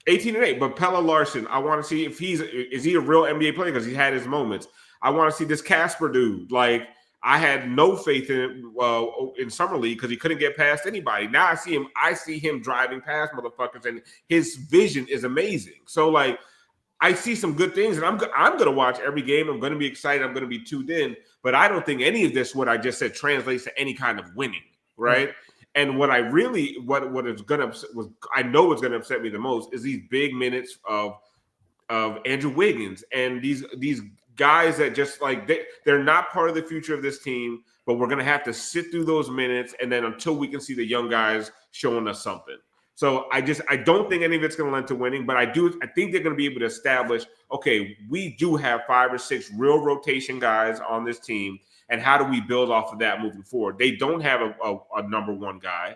18-8, but Pelle Larsson, I want to see if is he a real NBA player because he had his moments. I want to see this Casper dude. Like, I had no faith in summer league because he couldn't get past anybody. Now I see him driving past motherfuckers, and his vision is amazing. So like, I see some good things, and I'm gonna watch every game. I'm gonna be excited. I'm gonna be tuned in. But I don't think any of this, what I just said, translates to any kind of winning, right? And what I know is gonna upset me the most is these big minutes of Andrew Wiggins and these guys that just like they're not part of the future of this team, but we're gonna have to sit through those minutes, and then until we can see the young guys showing us something. So I don't think any of it's going to lend to winning, but I think they're going to be able to establish, okay, we do have 5 or 6 real rotation guys on this team, and how do we build off of that moving forward? They don't have a number one guy.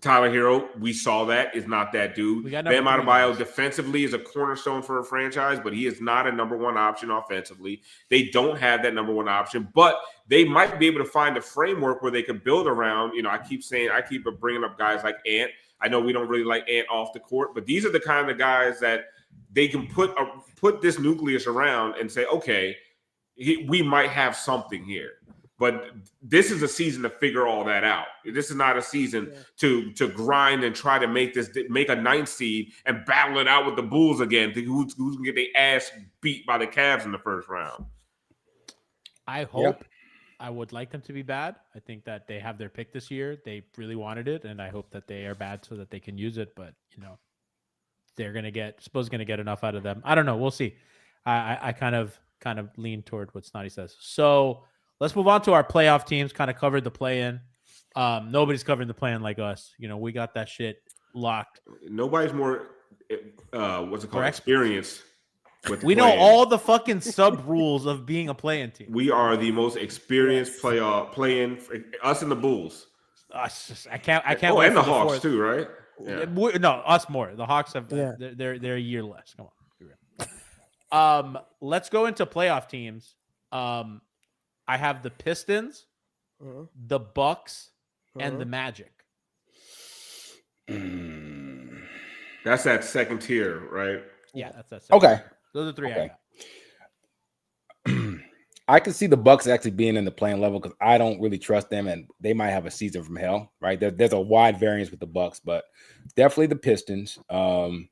Tyler Hero, we saw that, is not that dude. We got Bam number 3 Adebayo guys. defensively is a cornerstone for a franchise, but he is not a number one option offensively. They don't have that number one option, but they might be able to find a framework where they could build around. You know, I keep bringing up guys like Ant. I know we don't really like Ant off the court, but these are the kind of guys that they can put this nucleus around and say, okay, we might have something here. But this is a season to figure all that out. This is not a season to grind and try to make a 9th seed and battle it out with the Bulls again. Who's going to get their ass beat by the Cavs in the first round? I hope. I would like them to be bad. I think that they have their pick this year. They really wanted it, and I hope that they are bad so that they can use it. But you know, they're going to get enough out of them. I don't know. We'll see. I kind of lean toward what Snottie says. So let's move on to our playoff teams. Kind of covered the play-in. Nobody's covering the play-in like us. You know, we got that shit locked. Nobody's more experienced. We know all the fucking sub rules of being a play-in team. We are the most experienced play-in. Us and the Bulls. I can't. Oh, and the Hawks too, right? Yeah. No, us more. The Hawks have they're a year less. Come on. Let's go into playoff teams. I have the Pistons, the Bucks, and the Magic. That's that second tier, right? Yeah, that's that. Second tier. Those are 3 I got. I can see the Bucks actually being in the playing level because I don't really trust them, and they might have a season from hell. Right? There's a wide variance with the Bucks, but definitely the Pistons. I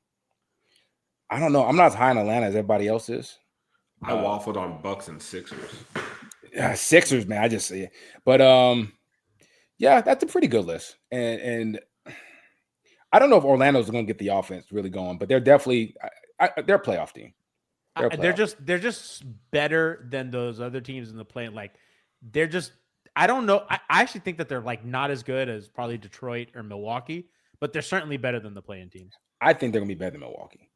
don't know. I'm not as high in Atlanta as everybody else is. I waffled on Bucks and Sixers. Yeah, Sixers, man. I just see it, but yeah, that's a pretty good list, and I don't know if Orlando's going to get the offense really going, but they're definitely they're a playoff team. They're just better than those other teams in the play. Like they're just, I don't know. I actually think that they're like not as good as probably Detroit or Milwaukee, but they're certainly better than the play-in teams. I think they're gonna be better than Milwaukee.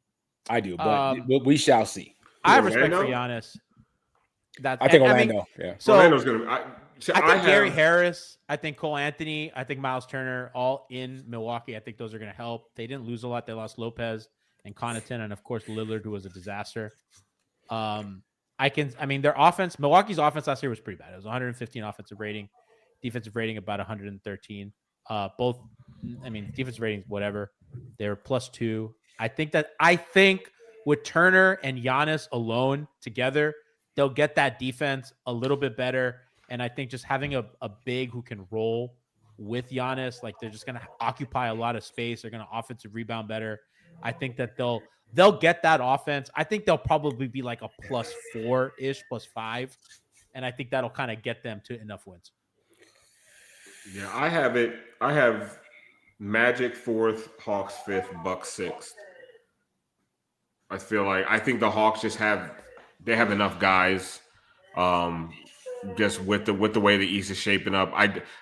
I do, but we shall see. I have respect for Giannis. I think Orlando. So Orlando's gonna. I think Gary Harris. I think Cole Anthony. I think Miles Turner. All in Milwaukee. I think those are gonna help. They didn't lose a lot. They lost Lopez and Connaughton, and of course Lillard, who was a disaster. Their offense, Milwaukee's offense last year was pretty bad. It was 115 offensive rating, defensive rating about 113. Defensive ratings, whatever. They were +2. I think with Turner and Giannis alone together, they'll get that defense a little bit better. And I think just having a big who can roll with Giannis, like they're just going to occupy a lot of space. They're going to offensive rebound better. I think that they'll get that offense. I think they'll probably be like a +4-ish, +5. And I think that'll kind of get them to enough wins. Yeah, I have Magic 4th, Hawks 5th, Bucks 6th. I think the Hawks have enough guys. Just with the way the East is shaping up,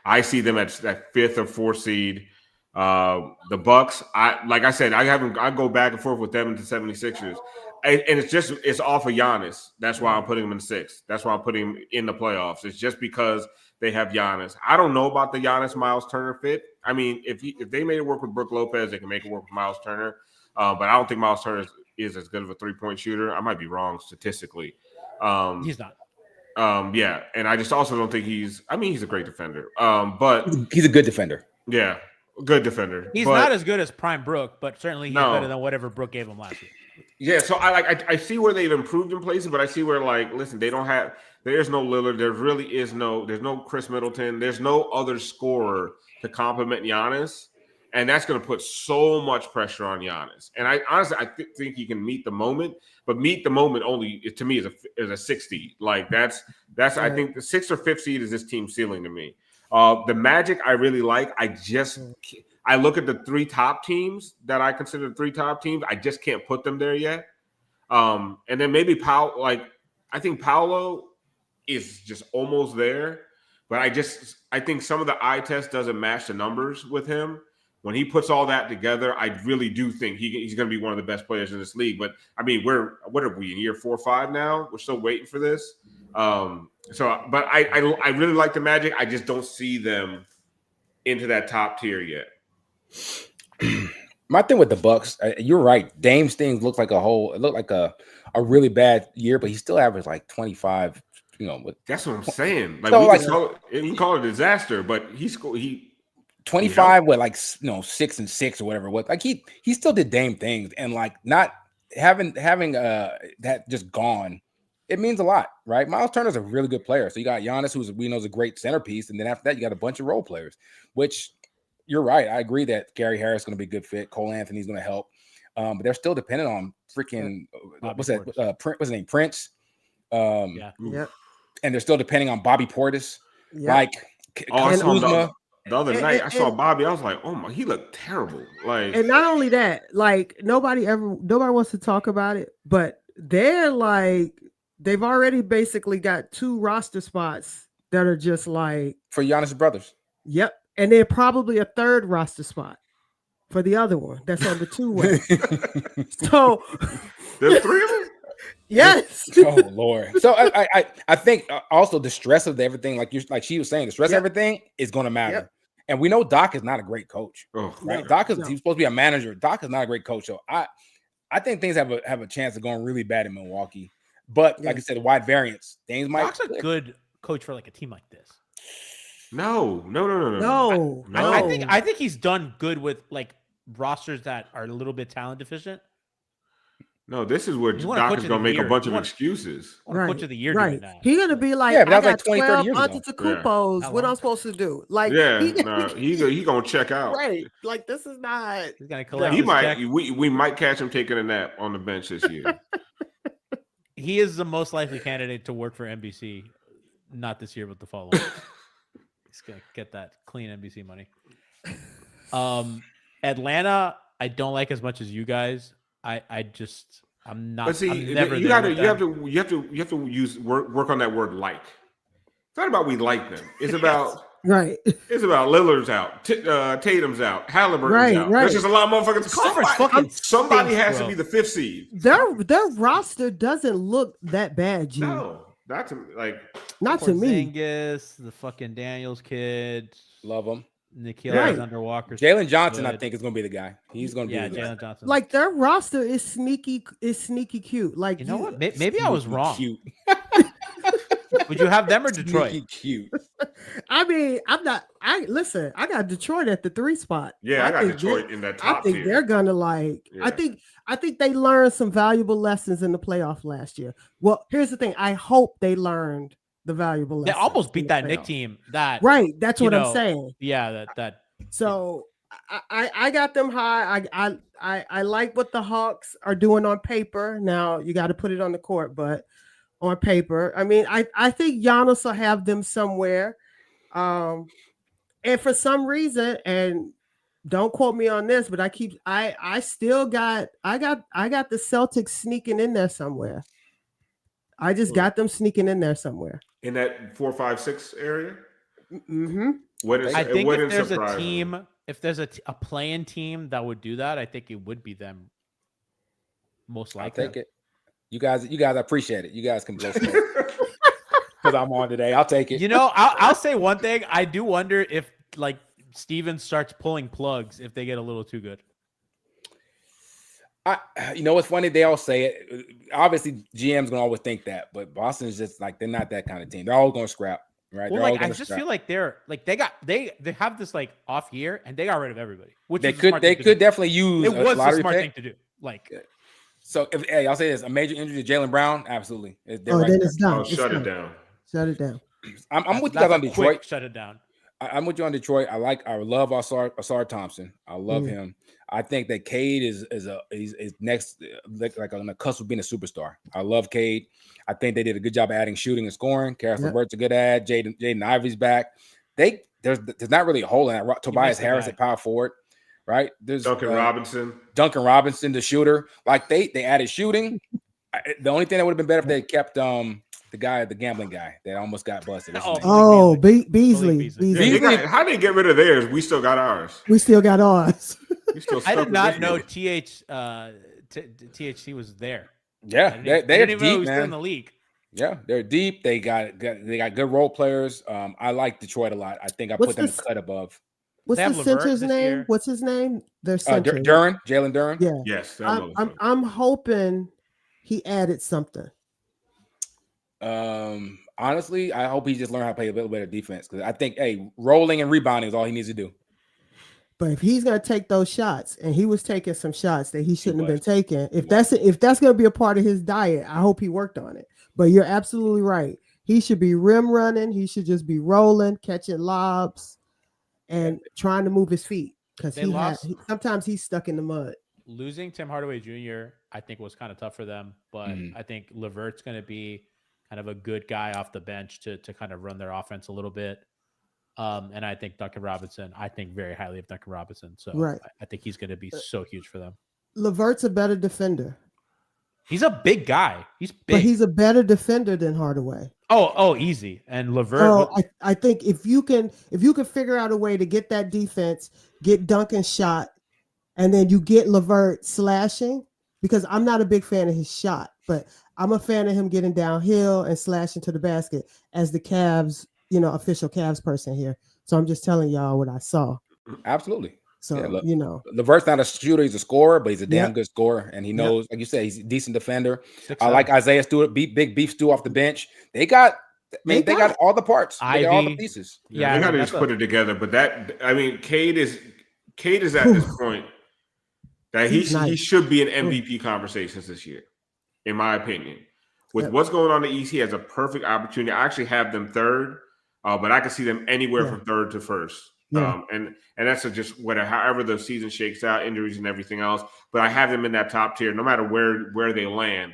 I see them at that 5th or 4th seed. The Bucks, I go back and forth with them and the 76ers. And it's off of Giannis. That's why I'm putting him in 6th. That's why I'm putting him in the playoffs. It's just because they have Giannis. I don't know about the Giannis Miles Turner fit. I mean, if they made it work with Brook Lopez, they can make it work with Miles Turner. But I don't think Miles Turner is as good of a 3-point shooter. I might be wrong statistically. He's not. Yeah, and I just also don't think he's a great defender. But he's a good defender. Yeah, good defender. He's not as good as Prime Brook, but certainly he's better than whatever Brook gave him last year. Yeah, so I see where they've improved in places, but I see where listen, there's no Lillard, there's no Chris Middleton, there's no other scorer to complement Giannis, and that's going to put so much pressure on Giannis. And I honestly think he can meet the moment, but meet the moment only to me is a 6 seed. Like that's I think the 6th or 5th seed is this team's ceiling to me. The Magic I really like. I look at the 3 top teams that I consider the 3 top teams. I just can't put them there yet. And then maybe I think Paolo is just almost there, but I think some of the eye test doesn't match the numbers with him. When he puts all that together, I really do think he's going to be one of the best players in this league. But I mean, what are we in year 4 or 5 now? We're still waiting for this. But I really like the Magic. I just don't see them into that top tier yet. My thing with the Bucks, you're right. Dame's things looked like it looked like a really bad year, but he still averaged like 25. That's what I'm saying. Like So, we can call it a disaster, but he 25 with like 6 and 6 or whatever it was. Like he still did Dame things, and like not having that just gone, it means a lot, right? Miles Turner's a really good player. So you got Giannis, who's we know is a great centerpiece, and then after that you got a bunch of role players, which you're right. I agree that Gary Harris is going to be a good fit. Cole Anthony's going to help, but they're still dependent on freaking what's his name, Prince. Yeah. And they're still depending on Bobby Portis. Yeah. Like I saw Kuzma. the other night, I saw Bobby. I was like, oh my, he looked terrible. Like, and not only that, like nobody wants to talk about it, but they're like they've already basically got 2 roster spots that are just like for Giannis' brothers. Yep. And then probably a 3rd roster spot for the other one that's on the 2-way. So there's 3 of them. Yes. Oh Lord. So I think also the stress of everything, like she was saying, the stress of everything is going to matter. Yep. And we know Doc is not a great coach, right? Doc is he's supposed to be a manager. Doc is not a great coach. So I think things have a chance of going really bad in Milwaukee. But like I said, wide variance. Things might. Doc's a good coach for like a team like this. No. I think he's done good with like rosters that are a little bit talent deficient. No, this is where Doc is going to make a bunch of excuses. Coach of the year, right? He's going to be like, I got like 20, 30 years ago. Antetokounmpos. What I'm supposed to do? Like, he's going to check out. Right? Like, this is not. He's going to collect. He might. We might catch him taking a nap on the bench this year. He is the most likely candidate to work for NBC, not this year, but the following. He's going to get that clean NBC money. Atlanta, I don't like as much as you guys. I'm not. But see, I'm never you have to work on that word like. It's not about we like them. It's about right. It's about Lillard's out, Tatum's out, Halliburton's out. There's just a lot of motherfuckers. Somebody has to be the 5th seed. Their roster doesn't look that bad, G. No, not to me. Porzingis, the fucking Daniels kid, love them. Nikhil Alexander Walker. Jalen Johnson, I think, is going to be the guy. He's going to be the guy. Jalen Johnson. Like their roster is sneaky cute. Like you know what? Maybe I was wrong. Cute. Would you have them or Detroit? Sneaky cute. I mean, I'm not. I got Detroit at the 3 spot. Yeah, I got Detroit in that top tier. I think they're gonna like. Yeah. I think they learned some valuable lessons in the playoff last year. Well, here's the thing. I hope they learned the valuable lessons. They almost beat that Knicks team. That's what I'm saying. Yeah, that. So I got them high. I like what the Hawks are doing on paper. Now you got to put it on the court, but on paper, I mean, I think Giannis will have them somewhere. And for some reason, and don't quote me on this, but I still got the Celtics sneaking in there somewhere. I just got them sneaking in there somewhere. In that 4, 5, 6 area? Mm-hmm. I think if there's a team, if there's a play-in team that would do that, I think it would be them. Most likely. I'll take it. You guys appreciate it. You guys can blow smoke. Because I'm on today. I'll take it. You know, I'll say one thing. I do wonder if like Steven starts pulling plugs if they get a little too good. You know what's funny? They all say it. Obviously, GM's gonna always think that, but Boston's just like they're not that kind of team. They're all gonna scrap, right? Well, like I just feel like they're like they have this like off year and they got rid of everybody. Which they could definitely use. It was a smart thing to do. Like, so I'll say this: a major injury to Jaylen Brown, absolutely. Then it's done. Shut it down. Shut it down. I'm with you guys on Detroit. Shut it down. I'm with you on Detroit. I love Asar Thompson. I love him. I think that Cade is next, like on the cusp of being a superstar. I love Cade. I think they did a good job adding shooting and scoring. Karis LeVert's a good ad. Jaden Ivey's back. There's not really a hole in that. Tobias Harris at power forward, right? There's Duncan Robinson, the shooter. Like they added shooting. The only thing that would have been better if they kept the gambling guy that almost got busted. Beasley. How did they get rid of theirs? We still got ours. I did not know THC was there. Yeah, they're deep, man. Still in the league. Yeah, they're deep. They got good role players. I like Detroit a lot. I think I put them a cut above. What's They have the LeVert center's this name? year. What's his name? Their center. Jalen Duren. Yeah. Yes, that I'm, looks I'm fun. I'm hoping he added something. Honestly, I hope he just learned how to play a little bit of defense because I think, rolling and rebounding is all he needs to do. But if he's gonna take those shots, and he was taking some shots that he shouldn't have been was. taking, if that's gonna be a part of his diet, I hope he worked on it. But you're absolutely right. He should be rim running. He should just be rolling, catching lobs, and trying to move his feet because sometimes he's stuck in the mud. Losing Tim Hardaway Jr. I think was kind of tough for them, but I think LeVert's going to be kind of a good guy off the bench to kind of run their offense a little bit. And I think Duncan Robinson, I think very highly of Duncan Robinson. So Right. I think he's going to be so huge for them. LeVert's a better defender. He's a big guy. He's big. But he's a better defender than Hardaway. Oh, easy. And LeVert. So I think if you can figure out a way to get that defense, get Duncan shot, and then you get LeVert slashing, because I'm not a big fan of his shot, but I'm a fan of him getting downhill and slashing to the basket as the Cavs, official Cavs person here. So I'm just telling y'all what I saw. Absolutely. So, LeVert's not a shooter; he's a scorer, but he's a damn good scorer, and he knows, like you said, he's a decent defender. I like Isaiah Stewart, big beef stew off the bench. They got all the parts. They got all the pieces. Yeah, they got to just put it together. But Cade is at this point that he should be in MVP conversations this year, in my opinion. With what's going on in the East, he has a perfect opportunity. I actually have them third, but I can see them anywhere from third to first. Yeah. And that's just however the season shakes out, injuries and everything else. But I have them in that top tier, no matter where they land.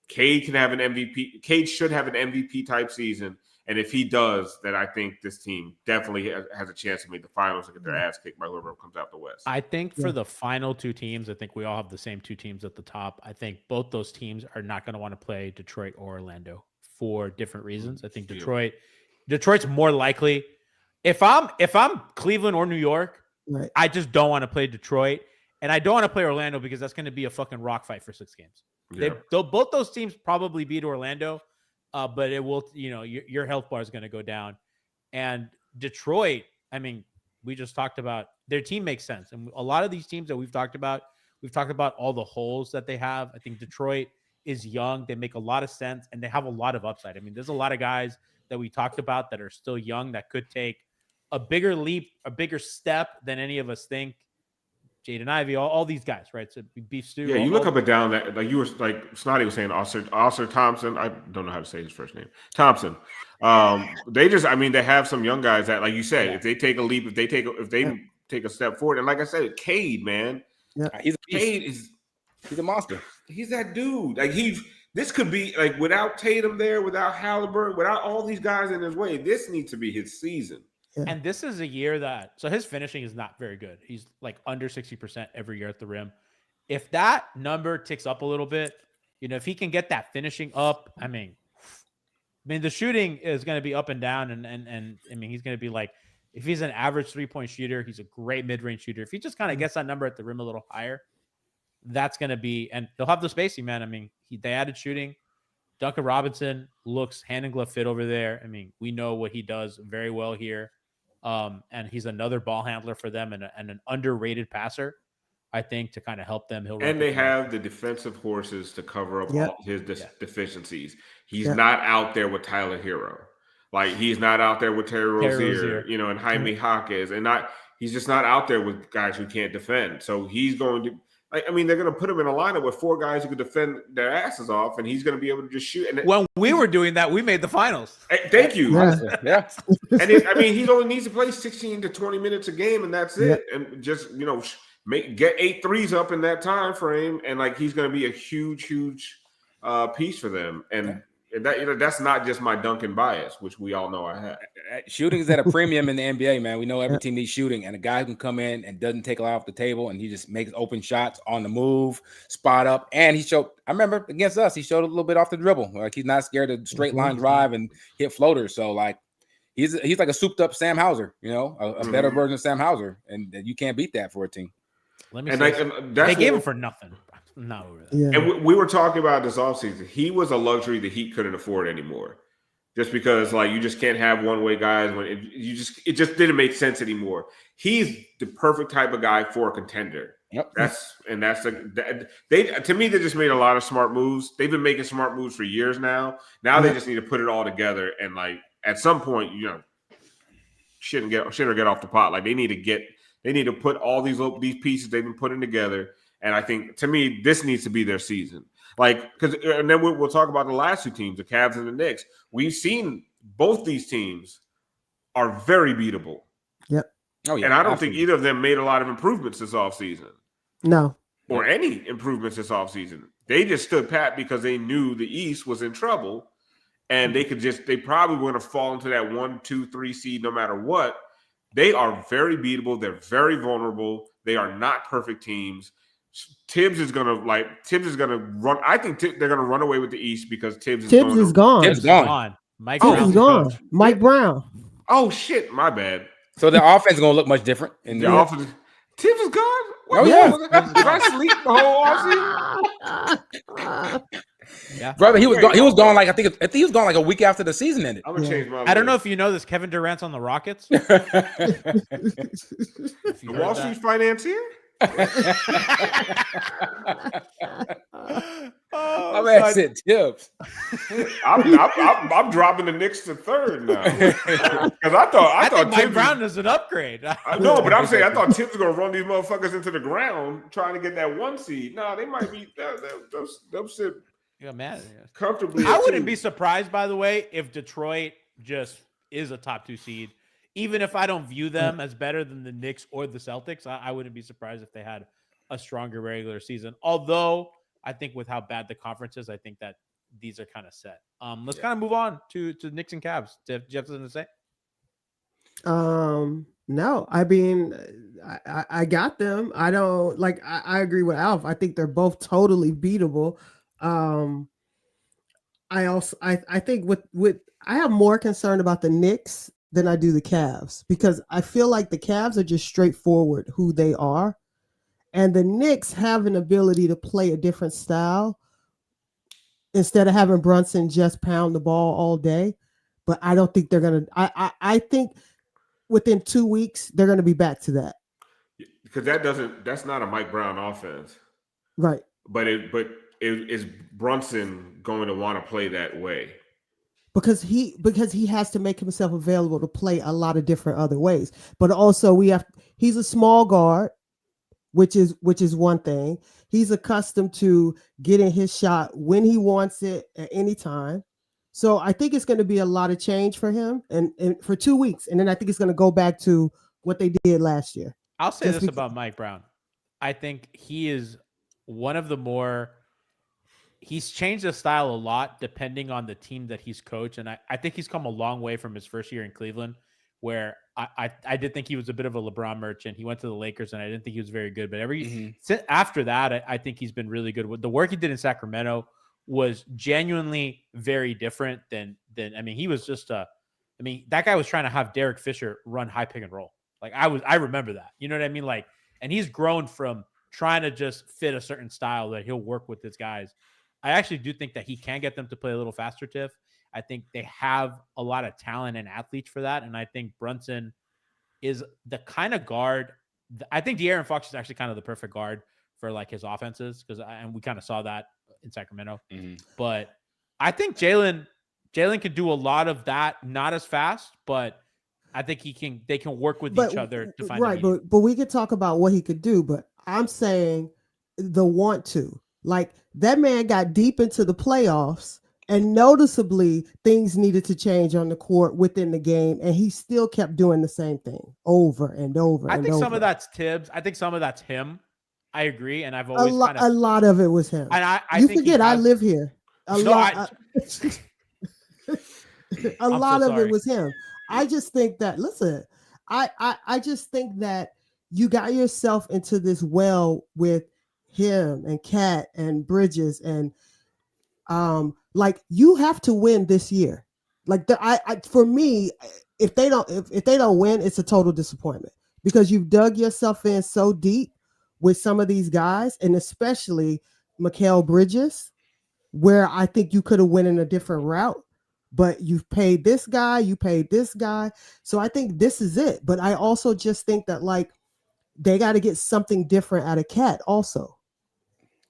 Cade can have an MVP. Cade should have an MVP type season, and if he does, then I think this team definitely has a chance to make the finals and get their ass kicked by whoever comes out the West. I think for the final two teams, I think we all have the same two teams at the top. I think both those teams are not going to want to play Detroit or Orlando for different reasons. I think Detroit's more likely. If I'm Cleveland or New York, right, I just don't want to play Detroit, and I don't want to play Orlando because that's going to be a fucking rock fight for 6 games. Yeah. Both those teams probably beat Orlando, but it will, your health bar is going to go down. And Detroit, I mean, we just talked about their team makes sense, and a lot of these teams that we've talked about all the holes that they have. I think Detroit is young; they make a lot of sense, and they have a lot of upside. I mean, there's a lot of guys that we talked about that are still young that could take a bigger leap, a bigger step than any of us think. Jaden Ivey, all these guys, right? So Beef Stew. Yeah, you look up and down that, like you were, like Snottie was saying, Oscar Thompson. I don't know how to say his first name. Thompson. They have some young guys that, like you said, if they take a leap, if they take a step forward, and like I said, Cade, man, he's a monster. He's that dude. Like this could be like without Tatum there, without Halliburton, without all these guys in his way. This needs to be his season. Yeah. And this is a year so his finishing is not very good. He's like under 60% every year at the rim. If that number ticks up a little bit, if he can get that finishing up, I mean, the shooting is going to be up and down. And I mean, he's going to be like, if he's an average 3-point shooter, he's a great mid-range shooter. If he just kind of gets that number at the rim a little higher, that's going to be, and they'll have the spacing, man. I mean, they added shooting. Duncan Robinson looks hand and glove fit over there. I mean, we know what he does very well here. And he's another ball handler for them and an underrated passer, I think, to kind of help them. And they have the defensive horses to cover up all his deficiencies. He's not out there with Tyler Hero. Like, he's not out there with Terry Rozier, and Jaime Jaquez. He's just not out there with guys who can't defend. So he's going to they're going to put him in a lineup with 4 guys who can defend their asses off, and he's going to be able to just shoot. And when we were doing that, we made the finals. Thank you. Yeah. And he only needs to play 16 to 20 minutes a game, and that's it. And just get 8 threes up in that time frame, and he's going to be a huge piece for them. And that's not just my Duncan bias, which we all know I have. Shooting is at a premium in the NBA, man. We know every team needs shooting, and a guy who can come in and doesn't take a lot off the table, and he just makes open shots on the move, spot up. And he showed, I remember against us, he showed a little bit off the dribble. Like, he's not scared to straight line drive and hit floaters. So he's like a souped up Sam Hauser, a better version of Sam Hauser, and you can't beat that for a team. Let me say, they gave him for nothing. Not over that. Yeah. And we were talking about this offseason. He was a luxury the Heat couldn't afford anymore. just because like you just can't have one way guys when it just didn't make sense anymore. He's the perfect type of guy for a contender. Yep. They to me they just made a lot of smart moves. They've been making smart moves for years now. Now they just need to put it all together and like at some point, shouldn't get off the pot. Like they need to put all these pieces they've been putting together. And I think to me this needs to be their season. Like and then we'll talk about the last two teams, the Cavs and the Knicks. We've seen both these teams are very beatable. Yep. Oh yeah. And I don't think either of them made a lot of improvements this offseason. No. Or any improvements this offseason. They just stood pat because they knew the East was in trouble and they probably were going to fall into that 1, 2, 3 seed no matter what. They are very beatable. They're very vulnerable. They are not perfect teams. Tibbs is gonna run. I think they're gonna run away with the East because Tibbs is gone. Tibbs is gone. Mike Brown's gone. coach. Mike Brown. Oh shit, my bad. So the offense is gonna look much different. The offense. Tibbs is gone. Oh yeah. Did I sleep the whole offseason? Yeah, Brother, he was gone. He was gone like I think he was gone like a week after the season ended. I'm gonna change my. I don't know if you know this. Kevin Durant's on the Rockets. The Wall Street financier. My man said Tibbs. I'm dropping the Knicks to third now because I thought think Mike Tibbs Brown is an upgrade. No, but I'm saying I thought Tibbs was gonna run these motherfuckers into the ground trying to get that 1 seed. No, they might be they'll sit comfortably. I wouldn't be surprised, by the way, if Detroit just is a top 2 seed. Even if I don't view them as better than the Knicks or the Celtics, I wouldn't be surprised if they had a stronger regular season. Although I think with how bad the conference is, I think that these are kind of set. Let's kind of move on to Knicks and Cavs. Do you have something to say? No, I mean, I got them. I don't like. I agree with Alf. I think they're both totally beatable. I think with I have more concern about the Knicks than I do the Cavs because I feel like the Cavs are just straightforward who they are. And the Knicks have an ability to play a different style instead of having Brunson just pound the ball all day. But I don't think they're going to, I think within 2 weeks, they're going to be back to that. Because that's not a Mike Brown offense. Right. But is Brunson going to want to play that way? Because he has to make himself available to play a lot of different other ways. But also he's a small guard, which is one thing. He's accustomed to getting his shot when he wants it at any time. So I think it's going to be a lot of change for him and for 2 weeks. And then I think it's going to go back to what they did last year. I'll say this about Mike Brown. I think he is one of the more he's changed his style a lot depending on the team that he's coached. And I think he's come a long way from his first year in Cleveland, where I did think he was a bit of a LeBron merchant. He went to the Lakers and I didn't think he was very good. But after that, I think he's been really good. The work he did in Sacramento was genuinely very different than I mean, he was just that guy was trying to have Derek Fisher run high pick and roll. Like I remember that. You know what I mean? Like, and he's grown from trying to just fit a certain style that he'll work with his guys. I actually do think that he can get them to play a little faster, Tiff. I think they have a lot of talent and athletes for that. And I think Brunson is the kind of guard. I think De'Aaron Fox is actually kind of the perfect guard for like his offenses and we kind of saw that in Sacramento. But I think Jalen can do a lot of that, not as fast, but I think they can work with each other to find right. But we could talk about what he could do. But I'm saying the want to. Like that man got deep into the playoffs and noticeably things needed to change on the court within the game. And he still kept doing the same thing over and over. I think some of that's Tibbs. I think some of that's him. I agree. And I've always a lot of it was him. And I you think forget I live here. A lot of it was him. I just think that, listen, I just think that you got yourself into this well with him and Cat and Bridges and like you have to win this year. Like for me, if they don't win, it's a total disappointment because you've dug yourself in so deep with some of these guys and especially Mikal Bridges, where I think you could have went in a different route. but you've paid this guy, you paid this guy. So I think this is it. But I also just think that like they got to get something different out of Cat also.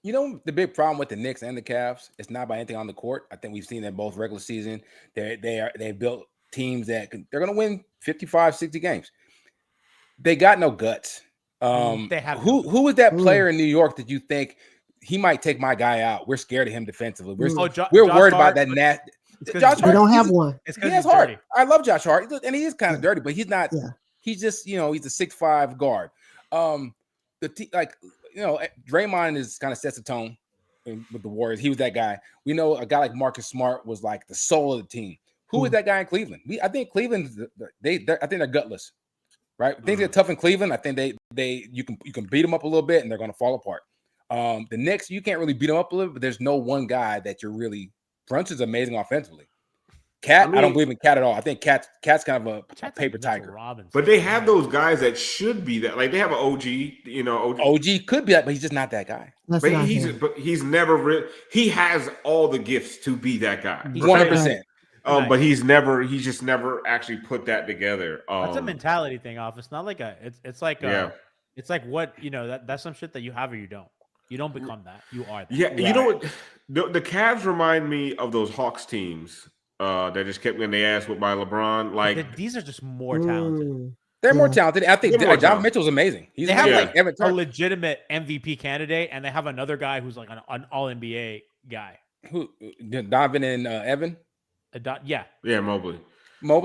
You know, the big problem with the Knicks and the Cavs, it's not by anything on the court. I think we've seen that both regular season. They built teams that they're going to win 55, 60 games. They got no guts. They have who is that player in New York that you think he might take my guy out? We're scared of him defensively. We're worried about that nasty. Josh Hart, they don't have one. He has heart. I love Josh Hart, and he is kind of dirty, but he's not. Yeah. He's just he's a 6'5" guard. Draymond is kind of sets the tone with the Warriors. He was that guy. We know a guy like Marcus Smart was like the soul of the team. Who is that guy in Cleveland? I think Cleveland. I think they're gutless, right? Things get tough in Cleveland. I think you can beat them up a little bit and they're going to fall apart. The Knicks, you can't really beat them up a little, but there's no one guy that you're really. Brunson's amazing offensively. Cat, I don't believe in Cat at all. I think Cat's kind of a paper tiger. But they have those guys that should be that. Like they have an OG, OG could be that, but he's just not that guy. But he's never really. He has all the gifts to be that guy. 100%. But he's just never actually put that together. That's a mentality thing, off. It's not like it's like what that's some shit that you have or you don't. You don't become that. You are that. Yeah, right. You know what? The Cavs remind me of those Hawks teams that just kept getting their ass whipped by LeBron. Like these are just more talented. They're more talented. I think John Mitchell's amazing. They have a legitimate MVP candidate, and they have another guy who's like an All NBA guy. Who? Donovan and Evan. Yeah, Mobley.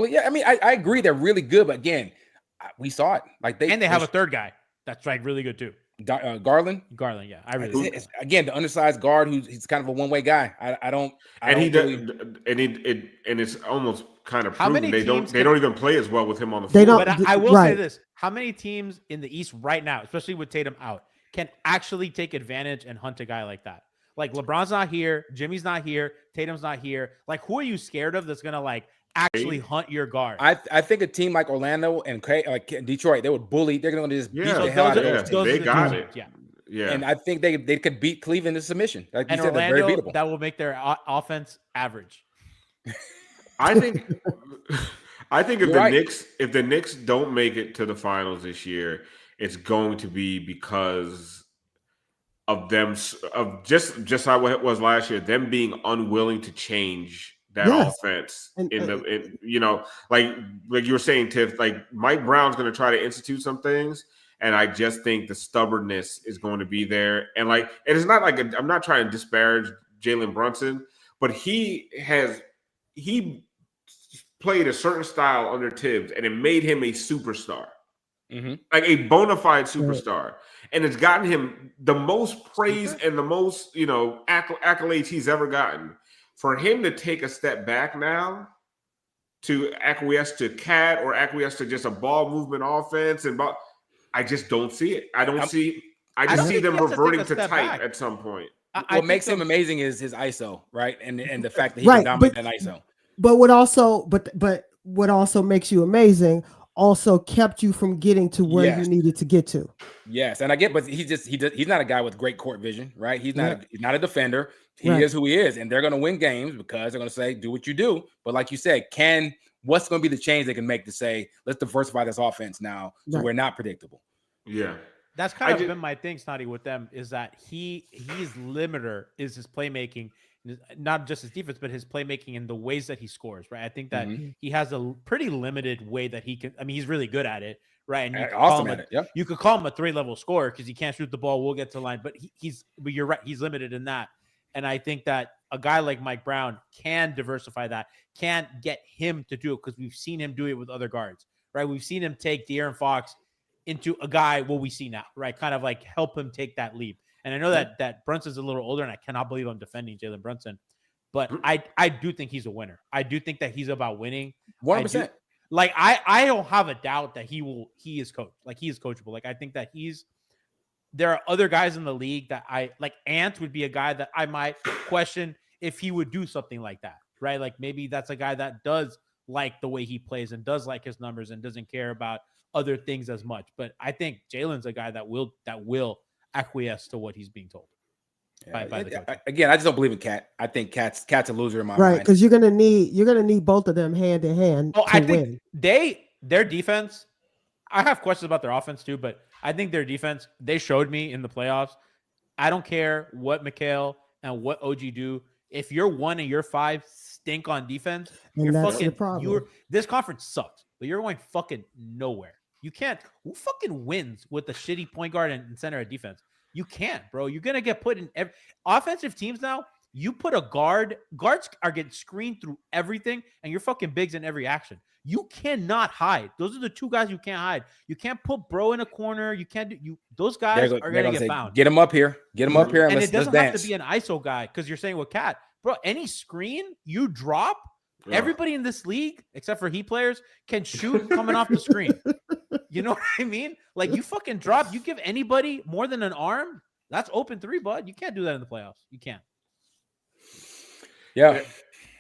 Yeah, I mean, I agree. They're really good, but again, we saw it. Like they have a third guy that's like really good too. Garland, yeah, I really again the undersized guard he's kind of a one way guy. It's almost kind of proven they don't even play as well with him on the floor. But I will say this: how many teams in the East right now, especially with Tatum out, can actually take advantage and hunt a guy like that? Like LeBron's not here, Jimmy's not here, Tatum's not here. Like who are you scared of that's gonna like actually hunt your guard? I think a team like Orlando and Detroit, they would bully. They're going to just beat the hell out of those teams. They got it. Yeah. And I think they could beat Cleveland in submission. Like you said, Orlando, they're very beatable. That will make their offense average. I think if the Knicks don't make it to the finals this year, it's going to be because of them just how it was last year, them being unwilling to change that offense like you were saying, Tiff, like Mike Brown's going to try to institute some things. And I just think the stubbornness is going to be there. And it's not like I'm not trying to disparage Jalen Brunson, but he played a certain style under Tibbs and it made him a superstar, like a bona fide superstar. And it's gotten him the most praise and the most, accolades he's ever gotten. For him to take a step back now, to acquiesce to Cat or acquiesce to just a ball movement offense, I just don't see it. I just see them reverting to type at some point. What makes him amazing is his ISO, right? And the fact that he can dominate that ISO. But what also makes you amazing also kept you from getting to where you needed to get to. Yes, and I get, but he's not a guy with great court vision, right? He's not a defender. He is who he is, and they're going to win games because they're going to say, do what you do. But like you said, what's going to be the change they can make to say, let's diversify this offense now so we're not predictable? Yeah. That's kind of been my thing, Snottie, with them, is that his limiter is his playmaking, not just his defense, but his playmaking and the ways that he scores, right? I think that he has a pretty limited way that he can, I mean, he's really good at it, right? And you could call him a 3-level scorer because he can't shoot the ball. We'll get to the line, but but you're right. He's limited in that. And I think that a guy like Mike Brown can diversify that, can get him to do it because we've seen him do it with other guards, right? We've seen him take De'Aaron Fox into a guy, what we see now, right? Kind of like help him take that leap. And I know that Brunson's a little older, and I cannot believe I'm defending Jalen Brunson, but I do think he's a winner. I do think that he's about winning. 100%. I don't have a doubt that he is coached. Like he is coachable. Like I think that there are other guys in the league that Ant would be a guy that I might question if he would do something like that, right? Like maybe that's a guy that does like the way he plays and does like his numbers and doesn't care about other things as much. But I think Jalen's a guy that will acquiesce to what he's being told. by the coach. Again, I just don't believe in Cat. I think Cat's a loser in my Right, mind. because you're gonna need both of them hand in hand Oh, to I think win. their defense. I have questions about their offense too, but I think their defense. They showed me in the playoffs. I don't care what Mikal and what OG do. If you're 1 and you're 5 stink on defense, And you're that's fucking. the problem. This conference sucks, but you're going fucking nowhere. You can't. Who fucking wins with a shitty point guard and center of defense? You can't, bro. You're gonna get put in every offensive teams now. You put a guard. Guards are getting screened through everything, and you're fucking bigs in every action. You cannot hide. Those are the two guys you can't hide. You can't put bro in a corner. You can't do you. Those guys are gonna get found. Get him up here. Get him up here, And let's it doesn't dance. have to be an ISO guy because you're saying with Cat, bro. Any screen you drop, everybody in this league except for Heat players can shoot coming off the screen. You know what I mean? Like you fucking drop. You give anybody more than an arm, that's open 3, bud. You can't do that in the playoffs. You can't. Yeah.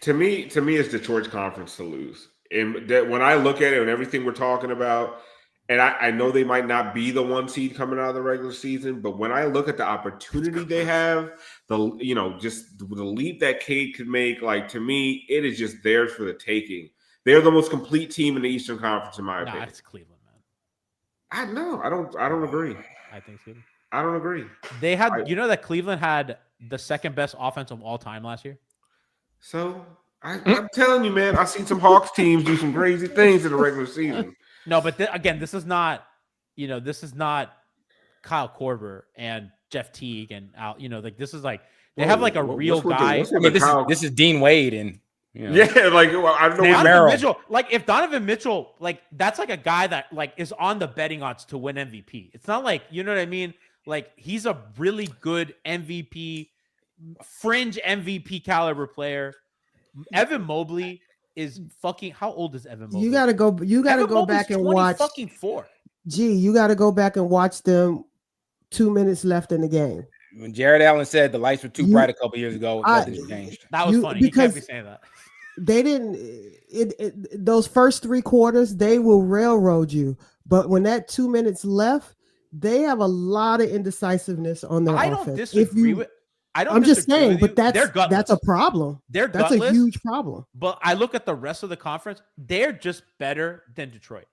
To me, it's Detroit's conference to lose. And that when I look at it and everything we're talking about, and I know they might not be the 1 seed coming out of the regular season, but when I look at the opportunity they have, just the leap that Cade could make, like to me, it is just theirs for the taking. They're the most complete team in the Eastern Conference, in my opinion. It's Cleveland, man. I know. I don't agree. I think so. I don't agree. They had, that Cleveland had the second best offense of all time last year. So I'm telling you, man, I've seen some Hawks teams do some crazy things in the regular season. No, but again, this is not, this is not Kyle Korver and Jeff Teague and Al. This is like they have like a real guy. This is Dean Wade and yeah, like I don't know. Donovan Mitchell, like if Donovan Mitchell, like that's like a guy that like is on the betting odds to win MVP. It's not like you know what I mean. Like he's a really good MVP, fringe MVP caliber player. Evan Mobley is fucking. How old is Evan Mobley? You gotta go back and watch. Fucking 4. You gotta go back and watch them. 2 minutes left in the game. When Jared Allen said the lights were too bright a couple years ago, nothing's changed. That was funny. He can't be saying that. They didn't. Those first 3 quarters, they will railroad you. But when that 2 minutes left, they have a lot of indecisiveness on their offense. I don't disagree with. I'm just saying, but that's a problem. That's a huge problem. But I look at the rest of the conference; they're just better than Detroit.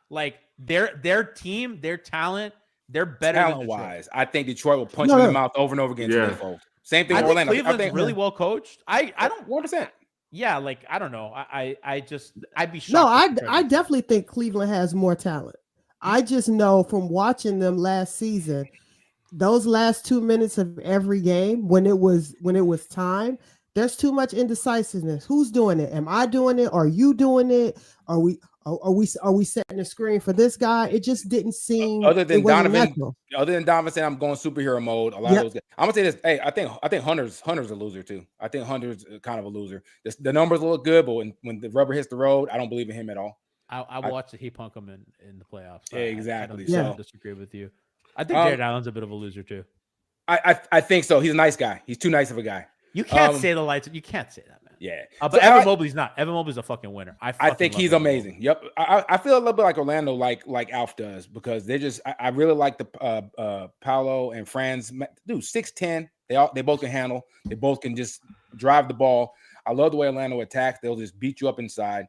Like their team, their talent, they're better talent-wise. I think Detroit will punch you in the mouth over and over again. Yeah. Same thing with Orlando. Cleveland's really well coached. I don't 100%. Yeah, like I don't know. I'd be shocked. No, I definitely think Cleveland has more talent. I just know from watching them last season, those last 2 minutes of every game when it was time, there's too much indecisiveness. Who's doing it? Am I doing it? Are you doing it? Are we setting a screen for this guy? It just didn't seem other than Donovan saying I'm going superhero mode. A lot of those guys. I'm gonna say this. Hey, I think Hunter's a loser too. I think Hunter's kind of a loser. The numbers look good, but when the rubber hits the road, I don't believe in him at all. I watched the Heat punk him in the playoffs. So exactly. I don't disagree with you. I think Jared Allen's a bit of a loser too. I think so. He's a nice guy. He's too nice of a guy. You can't say the lights. You can't say that, man. Yeah. But Evan Mobley's not. Evan Mobley's a fucking winner. I think he's amazing. Yep. I feel a little bit like Orlando, like Alf does, because they just. I really like the Paolo and Franz. Dude, 6'10". They both can handle. They both can just drive the ball. I love the way Orlando attacks. They'll just beat you up inside.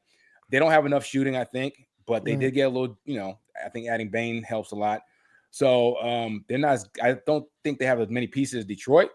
They don't have enough shooting, I think, but they did get a little. I think adding Bane helps a lot. So they're not. I don't think they have as many pieces as Detroit,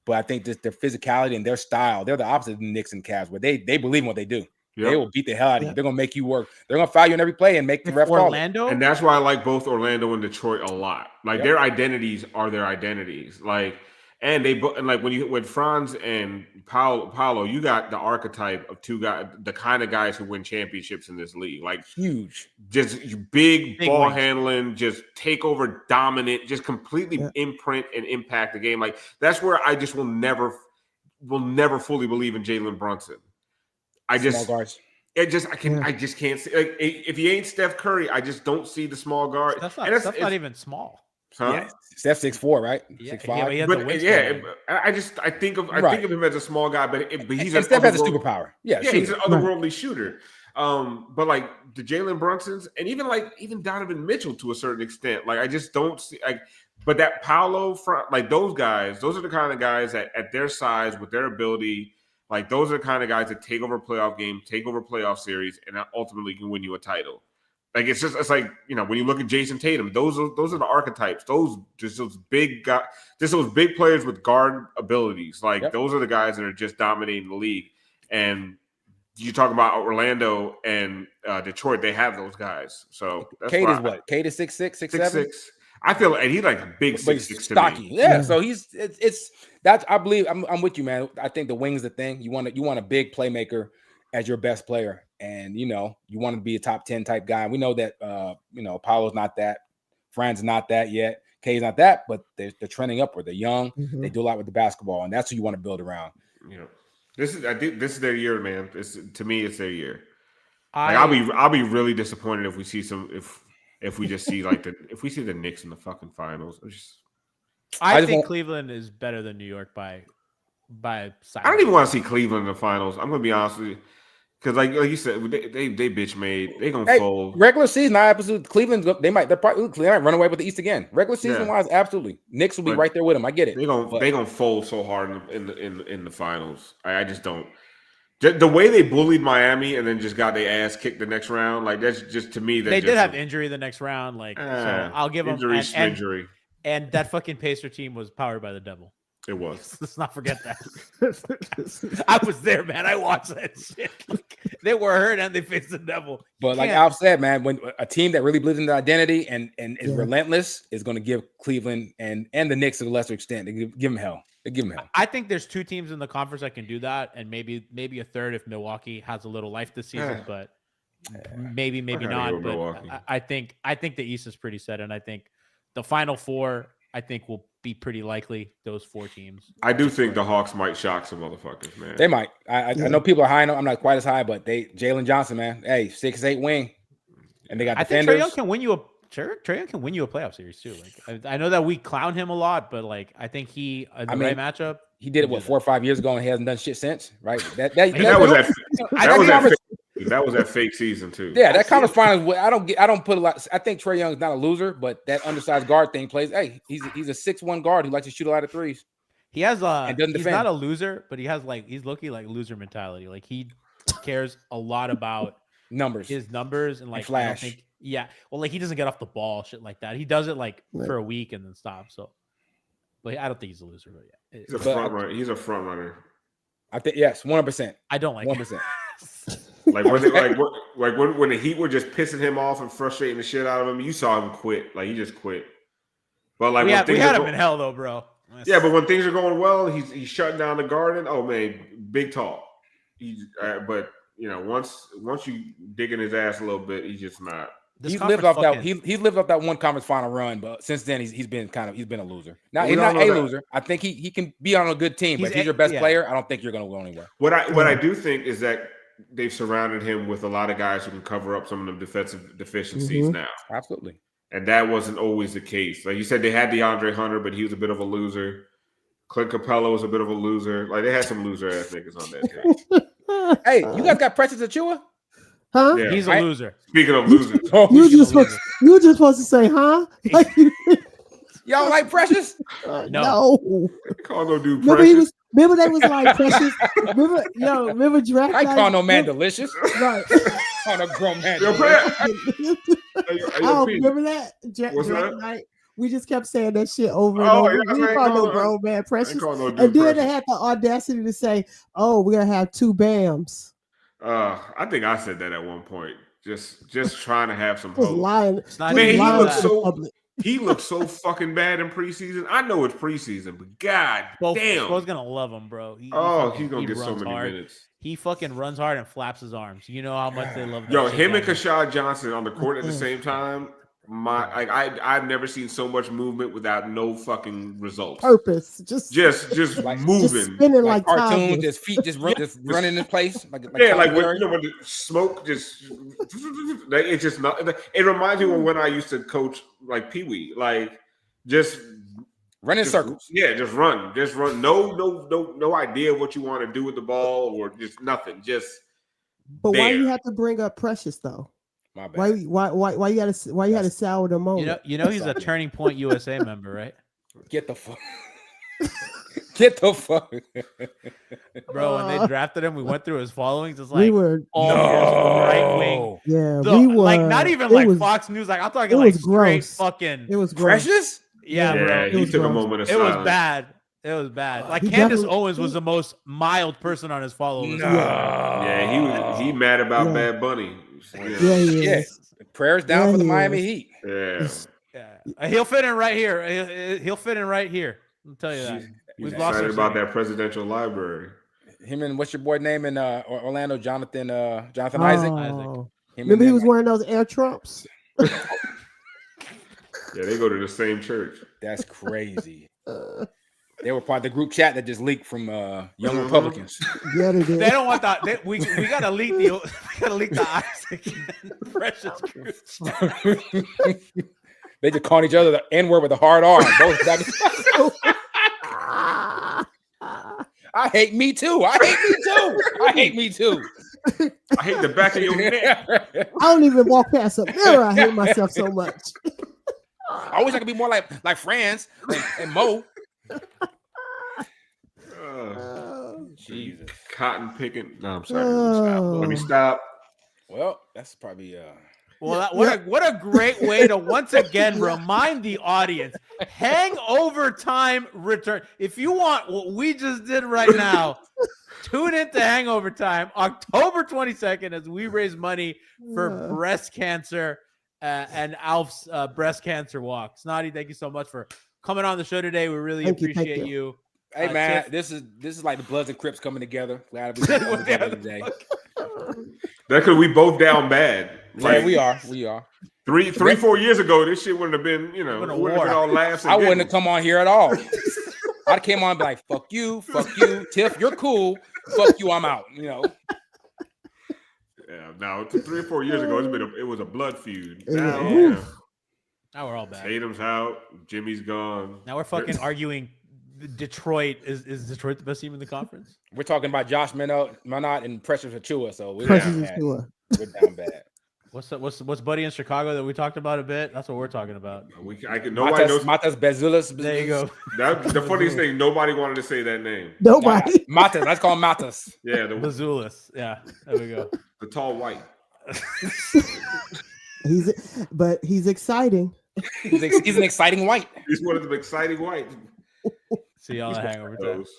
but I think just their physicality and their style, they're the opposite of the Knicks and Cavs, where they believe in what they do. Yep. They will beat the hell out of you. They're gonna make you work. They're gonna foul you in every play and make the ref call it. And that's why I like both Orlando and Detroit a lot. Like their identities are their identities. Like. And when Franz and Paolo, you got the archetype of two guys, the kind of guys who win championships in this league, like huge, just big ball handling, just take over, dominant, just completely imprint and impact the game. Like that's where I just will never fully believe in Jalen Brunson. I just can't see. Like, if he ain't Steph Curry, I just don't see the small guard. That's not even small. Huh? Yeah, Steph 6'4", right? 6'5". I think of him as a small guy, but he's Steph has a superpower. He's an otherworldly shooter. But like the Jalen Brunsons and even Donovan Mitchell to a certain extent, like I just don't see like But that Paolo front, like those guys, those are the kind of guys that at their size, with their ability, like those are the kind of guys that take over playoff games, take over playoff series, and ultimately can win you a title. Like it's like, you know, when you look at Jason Tatum, those are the archetypes. Those big guys, just those big players with guard abilities. Like those are the guys that are just dominating the league. And you talk about Orlando and Detroit, they have those guys. So that's Cade is what? Cade is 6'6", 6'7"? 6'6". I feel like he's like a big 6'6" stocky. Yeah, so it's that's I believe I'm with you, man. I think the wing's the thing. You want a big playmaker as your best player, and you know you want to be a top 10 type guy. We know that you know Apollo's not that, Fran's not that yet, K's not that, but they're trending upward. They're young, they do a lot with the basketball, and that's who you want to build around. You know, this is their year, man. To me, it's their year. I'll be really disappointed if we see if we just see if we see the Knicks in the fucking finals. I think Cleveland is better than New York by size. I don't even want to see Cleveland in the finals. I'm gonna be honest with you, because like you said, they bitch made. They gonna fold. Regular season, I absolutely Cleveland. They might run away with the East again. Regular season wise, absolutely. Knicks will be right there with them. I get it. They gonna fold so hard in the finals. I just don't. The way they bullied Miami and then just got their ass kicked the next round, like that's just to me. They did have injury the next round, like so I'll give them injury. And that fucking Pacer team was powered by the devil. It was. Let's not forget that. I was there, man. I watched that shit. Like, they were hurt and they faced the devil. But like Alf said, man, when a team that really believes in their identity and is relentless is going to give Cleveland and the Knicks to a lesser extent. They give them hell. They give them hell. I think there's two teams in the conference that can do that, and maybe a third if Milwaukee has a little life this season, but maybe not. But I think the East is pretty set, and I think the Final Four will be pretty likely, those four teams. I do think the Hawks might shock some motherfuckers, man. They might. I know people are high on them. I'm not quite as high, but Jalen Johnson, man. Hey, 6'8" wing. And they got defenders. I think Trae Young can win you a playoff series too. Like I know that we clown him a lot, but like I think right matchup. He did it 4 or 5 years ago and he hasn't done shit since, right? That was that fake season too. Yeah, that conference finals. I don't put a lot. I think Trae Young's not a loser, but that undersized guard thing plays. Hey, he's a 6'1" guard who likes to shoot a lot of threes. He has he's not a loser, but he has he's looking like loser mentality. Like he cares a lot about his numbers and flash. Well, like he doesn't get off the ball, shit like that. He does it for a week and then stops. So, but I don't think he's a loser. But yeah, he's a front runner. He's a front runner. I think yes, 100%. I don't like 1%. Like when the Heat were just pissing him off and frustrating the shit out of him, you saw him quit. Like he just quit. But like we had him in hell though, bro. Yeah, but when things are going well, he's shutting down the garden. Oh man, big talk. But you know, once you dig in his ass a little bit, he's just not. He's lived off that one conference final run, but since then he's been a loser. Now he's not a loser. I think he can be on a good team, but if he's your best player, I don't think you're going to go anywhere. What I do think is that they've surrounded him with a lot of guys who can cover up some of the defensive deficiencies now. Absolutely. And that wasn't always the case. Like you said, they had DeAndre Hunter, but he was a bit of a loser. Clint Capella was a bit of a loser. Like they had some loser ass niggas on that team. Hey, you guys got Precious Achiuwa? Huh? Yeah. He's a loser. Speaking of losers, you were just supposed to say, huh? Like, y'all like Precious? No. Call no dude Precious. Remember they was like Precious. Remember draft I night? call no man delicious. Right. On a grown man. Remember that? What's draft that? night? We just kept saying that shit over and over. We didn't call no grown man Precious. And then they had the audacity to say, "Oh, we're gonna have two Bams." I think I said that at one point. Just trying to have some was hope. lying. Man, he looked so fucking bad in preseason. I know it's preseason, but god damn. Bro's gonna love him, bro. He's gonna get so many minutes. He fucking runs hard and flaps his arms. You know how much they love that. Yo, him and Kashad Johnson on the court at the same time. I've never seen so much movement without no fucking results. Purpose, just like moving, just spinning like cartoons, just feet just running in place. Like when the smoke it's just not. It reminds me of when I used to coach like Pee Wee, like just run in circles. Yeah, just run. No idea what you want to do with the ball or just nothing. Just. But why do you have to bring up Precious though? My bad. Why you had to sour the moment? You know he's a Sorry. Turning Point USA member, right? Get the fuck. Get the fuck. Bro, when they drafted him, we went through his followings. It's we like were, all right wing. yeah, The, we were like not even it like was, Fox News. Like I'm it talking like was straight gross. fucking. It was gross. Precious? Yeah, Yeah, bro. he was took a gross. moment of It was silence. bad. It was bad. Like He Candace definitely- Owens was the most mild person on his follow list. No. Yeah, he mad about Yeah. Bad Bunny. Yeah, he Shit. is. Prayers down Yeah, for the he Miami is. Heat. Yeah. Yeah, he'll fit in right here. He'll fit in right here. I'll tell you that. He's We've lost excited our about singer. that presidential library. Him and what's your boy name in Orlando? Jonathan Isaac. Oh. Him Remember and he was wearing those Air Trumps? Yeah, they go to the same church. That's crazy. They were part of the group chat that just leaked from Young Republicans. Yeah, they did. They don't want that. We gotta leak the Isaac and Precious groups. They just called each other the N-word with a hard R. Both I hate me too. I hate me too. I hate me too. I hate the back of your neck. I don't even walk past a mirror. I hate myself so much. I wish I could be more like Franz and Mo. Jesus. Cotton picking. No, I'm sorry. Let me stop. Well, that's probably Well, what a great way to once again remind the audience. Hangover Time return. If you want what we just did right now, tune into Hangover Time October 22nd as we raise money for breast cancer and Alf's breast cancer walk. Snottie, thank you so much for coming on the show today. We really appreciate you. Hey man, Tiff. this is like the Bloods and Crips coming together. Glad we coming together today. That's because we both down bad. Like we are. 4 years ago, this shit wouldn't have been, Been a wouldn't have been all laughs. And I wouldn't have giggles. come on here at all. I'd came on and be like, fuck you, Tiff, you're cool. Fuck you, I'm out. Yeah, now 3 or 4 years ago, it was a blood feud. Now, Yeah. Now we're all bad. Tatum's out, Jimmy's gone. Now we're fucking arguing. Detroit is Detroit the best team in the conference? We're talking about Josh Minot and Precious Achua, so we're Precious down bad. Achua. We're down bad. What's Buddy in Chicago that we talked about a bit? That's what we're talking about. Nobody knows. Matas Bezulis. There you go. The funniest thing, nobody wanted to say that name. Nobody. Matas. Let's call him Matas. Yeah, Bazulis. Yeah, there we go. the tall white. He's exciting. He's an exciting white. He's one of the exciting whites. See y'all at Hangover Time. Those.